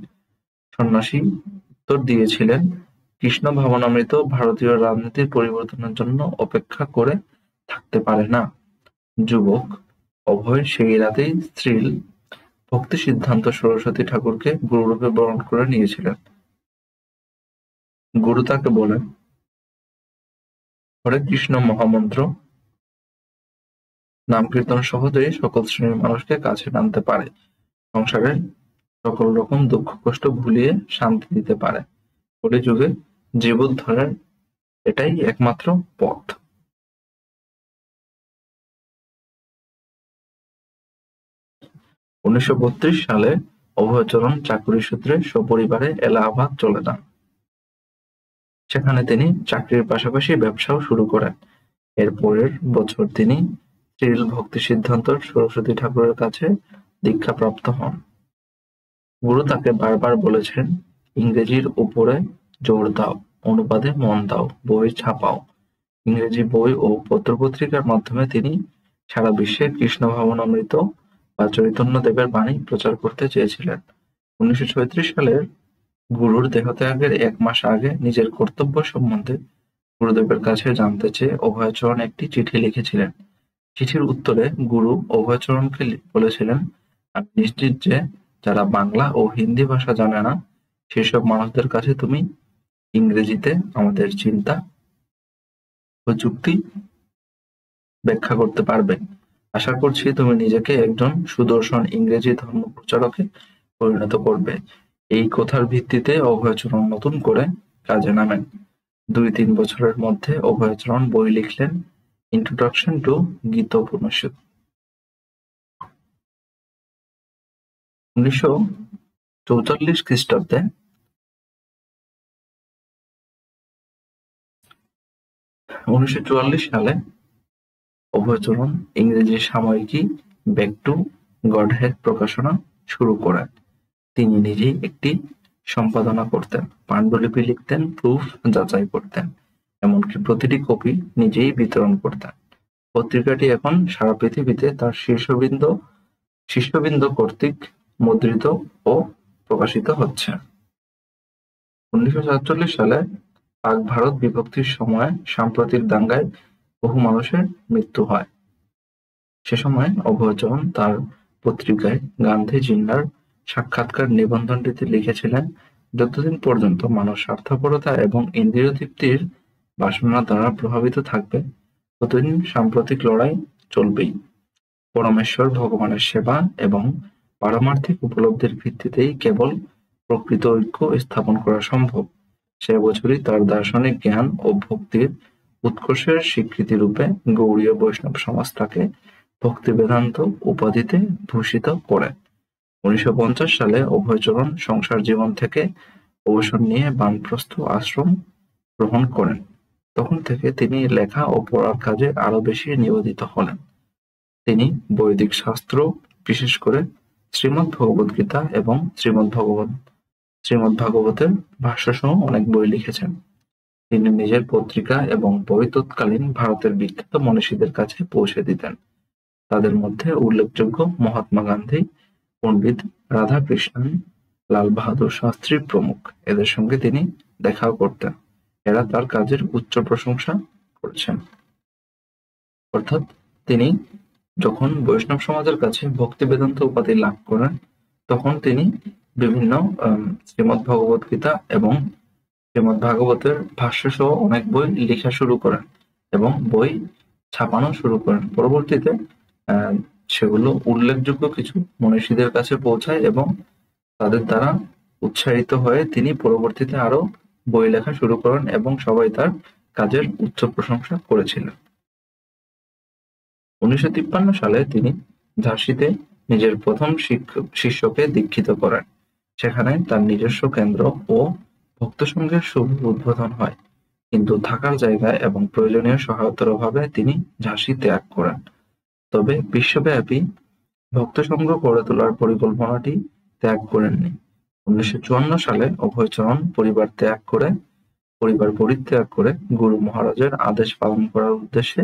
সন্ন্যাসী উত্তর দিয়েছিলেন, কৃষ্ণ ভাবনামৃত ভারতীয় রাজনীতির পরিবর্তনের জন্য অপেক্ষা করে থাকতে পারে না। যুবক অভয় সেই রাতেই শ্রীল ভক্তি সিদ্ধান্ত সরস্বতী ঠাকুরকে গুরুরূপে বরণ করে নিয়েছিলেন। গুরু তাকে বলেন, হরে কৃষ্ণ মহামন্ত্র নাম কীর্তন সহজেই সকল শ্রেণীর মানুষকে কাছে টানতে পারে, সংসারের সকল রকম দুঃখ কষ্ট ভুলিয়ে শান্তি দিতে পারে। কলিযুগে জীবোদ্ধারের এটাই একমাত্র পথ। 1932 সালে অভয়চরণ চাকুরি সূত্রে সপরিবারে এলাহাবাদ চলে যান। সেখানে তিনি চাকরির পাশাপাশি ব্যবসাও শুরু করেন। এর পরের বছর তিনি শ্রীল ভক্তি সিদ্ধান্ত সরস্বতী ঠাকুরের কাছে দীক্ষাপ্রাপ্ত হন। গুরু তাকে বারবার বলেছেন, ইংরেজির উপরে জোর দাও, অনুবাদে মন দাও, বই ছাপাও। ইংরেজি বই ও পত্রপত্রিকার মাধ্যমে তিনি সারা বিশ্বে কৃষ্ণ ভাবনামৃত বা চৈতন্যদেবের বাণী প্রচার করতে চেয়েছিলেন। 1936 সালের গুরুর দেহত্যাগের 1 মাস আগে নিজের কর্তব্য সম্বন্ধে গুরুদেবের কাছে জানতে চেয়ে অভয়চরণ একটি চিঠি লিখেছিলেন। চিঠির উত্তরে গুরু অভয়চরণকে বলেছিলেন, আমি নিশ্চিত যে যারা বাংলা ও হিন্দি ভাষা জানে না সেসব মানুষদের কাছে তুমি ইংরেজিতে আমাদের চিন্তা ও যুক্তি ব্যাখ্যা করতে পারবে। আশা করছি তুমি নিজেকে একজন সুদর্শন ইংরেজি ধর্ম প্রচারকে পরিণত করবে। এই কথার ভিত্তিতে অভয়চরণ নতুন করে কাজে নামেন। 2-3 বছরের মধ্যে অভয়চরণ বই লিখলেন, ইন্ট্রোডাকশন টু গীতোপনিষদ। 1944 খ্রিস্টাব্দে সালে অভয়চরণ ইংরেজি সাময়িকী ব্যাক টু গডহেড প্রকাশনা শুরু করেন। তিনি নিজেই একটি সম্পাদনা করতেন, পাণ্ডুলিপি লিখতেন, প্রুফ যাচাই করতেন, এমনকি প্রতিটি কপি নিজেই বিতরণ করতেন। পত্রিকাটি এখন সারা পৃথিবীতে তার শিষ্যবৃন্দ কর্তৃক মুদ্রিত ও প্রকাশিত হচ্ছে। 1947 সালে পাক ভারত বিভক্তির সময়ে সাম্প্রতিক দাঙ্গায় বহু মানুষের মৃত্যু হয়। সে সময় অভয়চরণ তার পত্রিকায় গান্ধী জিন্নার সাক্ষাৎকার নিবন্ধটিতে লিখেছিলেন, যতদিন পর্যন্ত মানুষ স্বার্থপরতা এবং ইন্দ্রিয় তৃপ্তির বাসনা দ্বারা প্রভাবিত থাকবে, ততদিন সাম্প্রতিক লড়াই চলবেই। পরমেশ্বর ভগবানের সেবা এবং পারমার্থিক উপলব্ধির ভিত্তিতেই কেবল প্রকৃত ঐক্য স্থাপন করা সম্ভব। সে বছরই তার দার্শনিক জ্ঞান ও ভক্তির উৎকর্ষের স্বীকৃতিরূপে গৌড়ীয় বৈষ্ণব সমাজ তাকে ভক্তি বেদান্ত উপাধিতে ভূষিত করেন। 1950 সালে অভয়চরণ সংসার জীবন থেকে অবসর নিয়ে বানপ্রস্থ আশ্রম গ্রহণ করেন। তখন থেকে তিনি লেখা ও পড়ার কাজে আরো বেশি নিবেদিত হলেন। তিনি বৈদিক শাস্ত্র, বিশেষ করে শ্রীমদ্ভগবদ্গীতা এবং শ্রীমদ্ভাগবতের ভাষ্যসহ অনেক বই লিখেছেন। তিনি নিজের পত্রিকা এবং বই তৎকালীন ভারতের বিখ্যাত মনীষীদের কাছে পৌঁছে দিতেন। তাদের মধ্যে উল্লেখযোগ্য মহাত্মা গান্ধী, পণ্ডিত রাধাকৃষ্ণন, লাল বাহাদুর শাস্ত্রী প্রমুখ। এদের সঙ্গে তিনি দেখাও করতেন। এরা তার কাজের উচ্চ প্রশংসা করেছেন। অর্থাৎ তিনি যখন বৈষ্ণব সমাজের কাছে ভক্তি বেদান্ত উপাধি লাভ করেন, তখন তিনি বিভিন্ন শ্রীমদ্ভগবদ্গীতা এবং শ্রীমদ্ভাগবতের ভাষ্য সহ অনেক বই লেখা শুরু করেন এবং বই ছাপানো শুরু করেন। পরবর্তীতে সেগুলো উল্লেখযোগ্য কিছু মনীষীদের কাছে পৌঁছায় এবং তাদের দ্বারা উৎসাহিত হয়ে তিনি পরবর্তীতে আরো বই লেখা শুরু করেন এবং সবাই তার কাজের উচ্চ প্রশংসা করেছিলেন। 1953 সালে তিনি ঝাঁসিতে নিজের প্রথম শিষ্যকে দীক্ষিত করেন। সেখানে তার নিজস্ব কেন্দ্র ও ভক্ত সংঘের শুভ উদ্বোধন হয়, কিন্তু থাকার জায়গা এবং প্রয়োজনীয় সহায়তার অভাবে তিনি ঝাঁসি ত্যাগ করেন। তবে বিশ্বব্যাপী ভক্ত সংঘ গড়ে তোলার পরিকল্পনাটি ত্যাগ করেননি। 1954 সালে অভয়চরণ পরিবার পরিত্যাগ করে গুরু মহারাজের আদেশ পালন করার উদ্দেশ্যে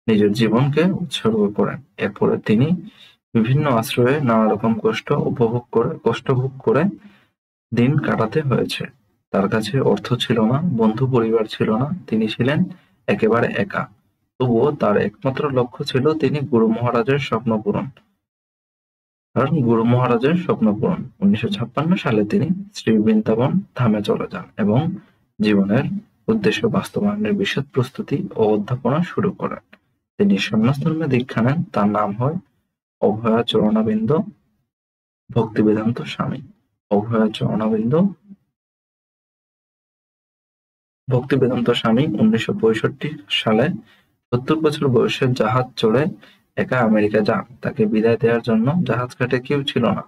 নিজের জীবনকে উৎসর্গ করেন। এরপরে তিনি বিভিন্ন আশ্রয়ে নানা রকম কষ্ট ভোগ করে দিন কাটাতে হয়েছে। তার কাছে অর্থ ছিল না, বন্ধু পরিবার ছিল না, তিনি ছিলেন একেবারে একা। তবুও তার একমাত্র লক্ষ্য ছিল তিনি গুরু মহারাজের স্বপ্ন পূরণ। 1956 সালে তিনি শ্রী বৃন্দাবন ধামে চলে যান এবং জীবনের উদ্দেশ্য বাস্তবায়নের বিশদ প্রস্তুতি ও অধ্যাপনা শুরু করেন। তিনি সন্ন্যাসধর্মে দীক্ষা নেন। তার নাম হয় অভয়াচরণাবিন্দ ভক্তিবেদান্ত স্বামী। অভয়াচরণাবিন্দ ভক্তিবেদান্ত স্বামী 1965 সালে 70 বছর বয়সে জাহাজ চড়ে একা আমেরিকা যান। তাকে বিদায় দেওয়ার জন্য জাহাজ ঘাটে কেউ ছিল না।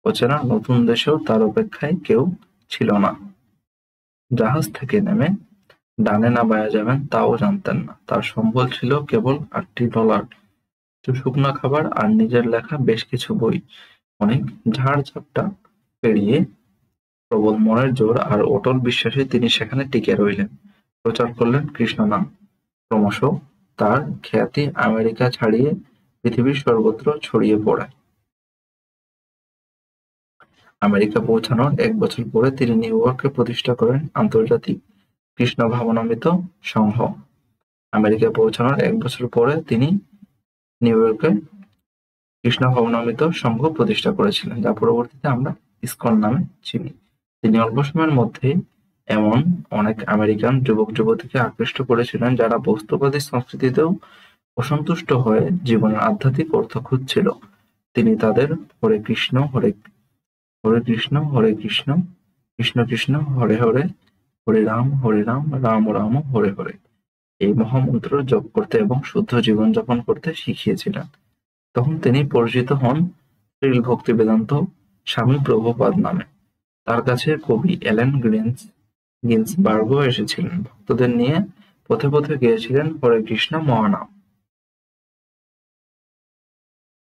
অচেনা নতুন দেশেও তার অপেক্ষায় কেউ ছিল না। জাহাজ থেকে নেমে ডানে না বাঁয়ে যাবেন তাও জানতেন না। তার সম্বল ছিল কেবল $8, কিছু শুকনো খাবার আর নিজের লেখা বেশ কিছু বই। অনেক ঝাড়-ঝাপটা পেরিয়ে প্রবল মনের জোর আর অটল বিশ্বাসে তিনি সেখানে টিকে রইলেন। প্রচার করলেন কৃষ্ণ নাম। ক্রমশ তার খ্যাতি আমেরিকা ছাড়িয়ে পৃথিবীর সর্বত্র ছড়িয়ে পড়ে। আমেরিকা পৌঁছানোর 1 বছর পরে তিনি নিউ ইয়র্কে প্রতিষ্ঠা করেন আন্তর্জাতিক কৃষ্ণ ভাবনামৃত সংঘ। আমেরিকায় পৌঁছানোর 1 বছর পরে তিনি নিউ ইয়র্কে কৃষ্ণ ভাবনামৃত সংঘ প্রতিষ্ঠা করেছিলেন, যা পরবর্তীতে আমরা ইসকন নামে চিনি। তিনি অল্প সময়ের মধ্যেই এমন অনেক আমেরিকান যুবক যুবতীকে আকৃষ্ট করেছিলেন যারা বস্তুবাদী সংস্কৃতিতেও অসন্তুষ্ট হয়ে জীবনের আধ্যাত্মিক অর্থ খুঁজছিল। তিনি তাদের হরে কৃষ্ণ হরে কৃষ্ণ হরে কৃষ্ণ কৃষ্ণ কৃষ্ণ হরে হরে, হরে রাম রাম রাম হরে হরে এই মহামন্ত্র জপ করতে এবং শুদ্ধ জীবনযাপন করতে শিখিয়েছিলেন। তখন তিনি পরিচিত হন শ্রীল ভক্তি বেদান্ত স্বামী প্রভুপাদ নামে। তার কাছে কবি এলেন গিন্সবার্গও এসেছিলেন। ভক্তদের নিয়ে পথে পথে গেয়েছিলেন হরে কৃষ্ণ মহানাম।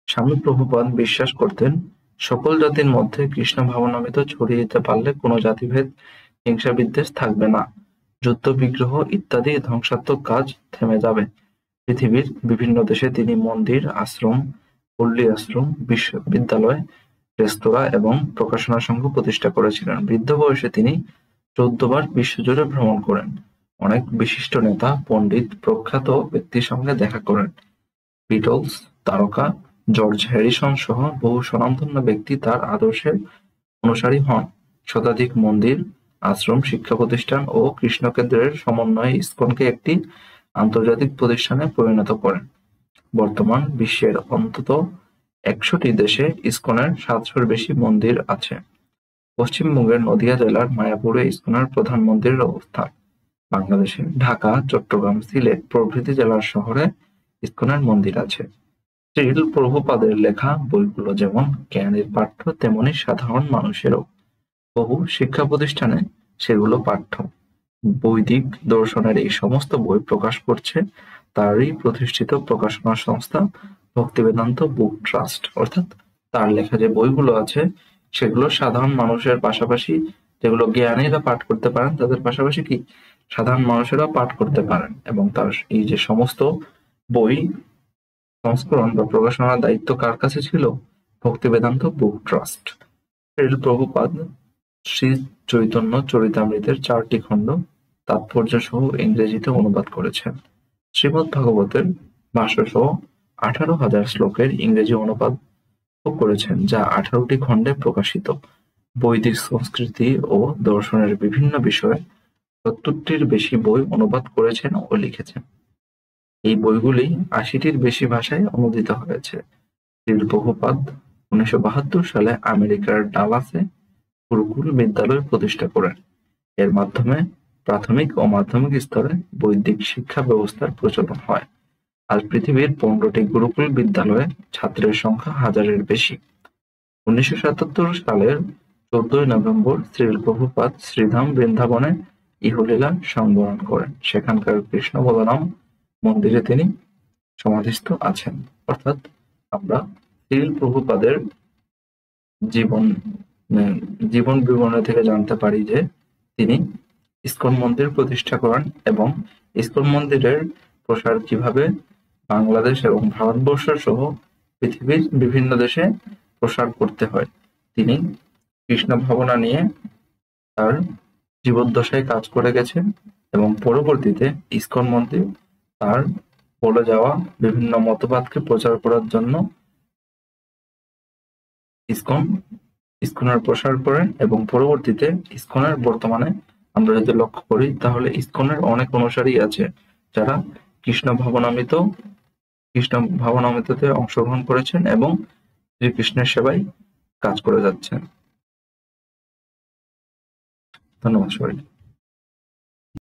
স্বামী প্রভুপাদ বিশ্বাস করতেন সকল জাতির মধ্যে কৃষ্ণ ভাবনামৃত ছড়িয়ে দিতে পারলে কোনো জাতিভেদ, হিংসা বিদ্বেষ থাকবে না, যুদ্ধ বিগ্রহ ইত্যাদি ধ্বংসাত্মক কাজ থেমে যাবে। পৃথিবীর বিভিন্ন দেশে তিনি মন্দির, আশ্রম, পল্লী আশ্রম, বিদ্যালয়, রেস্তোরাঁ এবং প্রকাশনা সংঘ প্রতিষ্ঠা করেছিলেন। বৃদ্ধ বয়সে তিনি 14 বার বিশ্বজুড়ে ভ্রমণ করেন। অনেক বিশিষ্ট নেতা, পণ্ডিত, প্রখ্যাত ব্যক্তির সঙ্গে দেখা করেন। বিটলস তারকা জর্জ হ্যারিসন সহ বহু স্বনামধন্য ব্যক্তি তার আদর্শের অনুসারী হন। শতাধিক মন্দির, আশ্রম, শিক্ষা প্রতিষ্ঠান ও কৃষ্ণকেন্দ্রের সমন্বয়ে ইসকনকে একটি আন্তর্জাতিক প্রতিষ্ঠানে পরিণত করেন। বর্তমান বিশ্বের অন্তত 100টি দেশে ইসকনের 700-র বেশি মন্দির আছে। পশ্চিমবঙ্গের নদিয়া জেলার মায়াপুরে ইসকনের প্রধান মন্দিরের অবস্থান। বাংলাদেশের ঢাকা, চট্টগ্রাম, সিলেট প্রভৃতি জেলার শহরে ইসকনের মন্দির আছে। শ্রীল প্রভুপাদের লেখা বইগুলো যেমন জ্ঞানের পাঠ্য, তেমনি সাধারণ মানুষেরও। বহু শিক্ষা প্রতিষ্ঠানে সেগুলো পাঠ্য। বৈদিক দর্শনের এই সমস্ত বই প্রকাশ করছে তারই প্রতিষ্ঠিত প্রকাশনা সংস্থা ভক্তিবেদান্ত বুক ট্রাস্ট। অর্থাৎ তার লেখা যে বইগুলো আছে সেগুলো সাধারণ মানুষের পাশাপাশি, যেগুলো জ্ঞানীরা পাঠ করতে পারেন তাদের পাশাপাশি কি সাধারণ মানুষেরা পাঠ করতে পারেন, এবং তার এই যে সমস্ত বই সংস্করণ বা প্রকাশনার দায়িত্ব কার কাছে ছিল? ভক্তিবেদান্ত বুক ট্রাস্ট। শ্রীল প্রভুপাদ শ্রী চৈতন্য চরিতামৃতের 4টি খণ্ড তাৎপর্য সহ ইংরেজিতে অনুবাদ করেছেন। শ্রীমদ্ ভাগবতের ভাষ্য সহ 18,000 শ্লোকের ইংরেজি অনুবাদ করেছেন, যা 18টি খণ্ডে প্রকাশিত। বৈদিক সংস্কৃতি ও দর্শনের বিভিন্ন বিষয়ে 70টির বেশি বই অনুবাদ করেছেন ও লিখেছেন। এই বইগুলি 80টির বেশি ভাষায় অনূদিত হয়েছে। শ্রীল প্রভুপাদ 1972 সালে আমেরিকার ডালাসে গুরুকুল বিদ্যালয় প্রতিষ্ঠা করেন। এর মাধ্যমে প্রাথমিক ও মাধ্যমিক স্তরে বৈদিক শিক্ষা ব্যবস্থার প্রচলন হয়। আজ পৃথিবীর 15টি গুরুকুল বিদ্যালয়ে ছাত্রের সংখ্যা 1000-এর বেশি। 1977 সালের 14 নভেম্বর শ্রীল প্রভুপাদ শ্রীধাম বৃন্দাবনে ইহলীলা সংবরণ করেন। সেখানকার কৃষ্ণ বলরাম মন্দিরে তিনি সমাধিস্থ আছেন। অর্থাৎ আমরা শ্রীল প্রভুপাদের জীবন বিবরণ থেকে জানতে পারি যে তিনি ইসকন মন্দির প্রতিষ্ঠা করেন এবং ইসকন মন্দিরের প্রসার কিভাবে বাংলাদেশ এবং ভারতবর্ষ সহ পৃথিবীর বিভিন্ন দেশে প্রসার করতে হয়। তিনি কৃষ্ণ ভাবনা নিয়ে তার জীবদ্দশায় কাজ করে গেছেন এবং পরবর্তীতে ইসকন মন্দির তার বলে যাওয়া বিভিন্ন মতবাদকে প্রচার করার জন্য ইসকনের প্রসার করেন এবং পরবর্তীতে ইসকনের বর্তমানে আমরা যদি লক্ষ্য করি তাহলে ইসকনের অনেক অনুসারী আছে যারা কৃষ্ণ ভাবনামৃততে অংশগ্রহণ করেছেন এবং শ্রীকৃষ্ণের সেবায় কাজ করে যাচ্ছেন। ধন্যবাদ সবাইকে।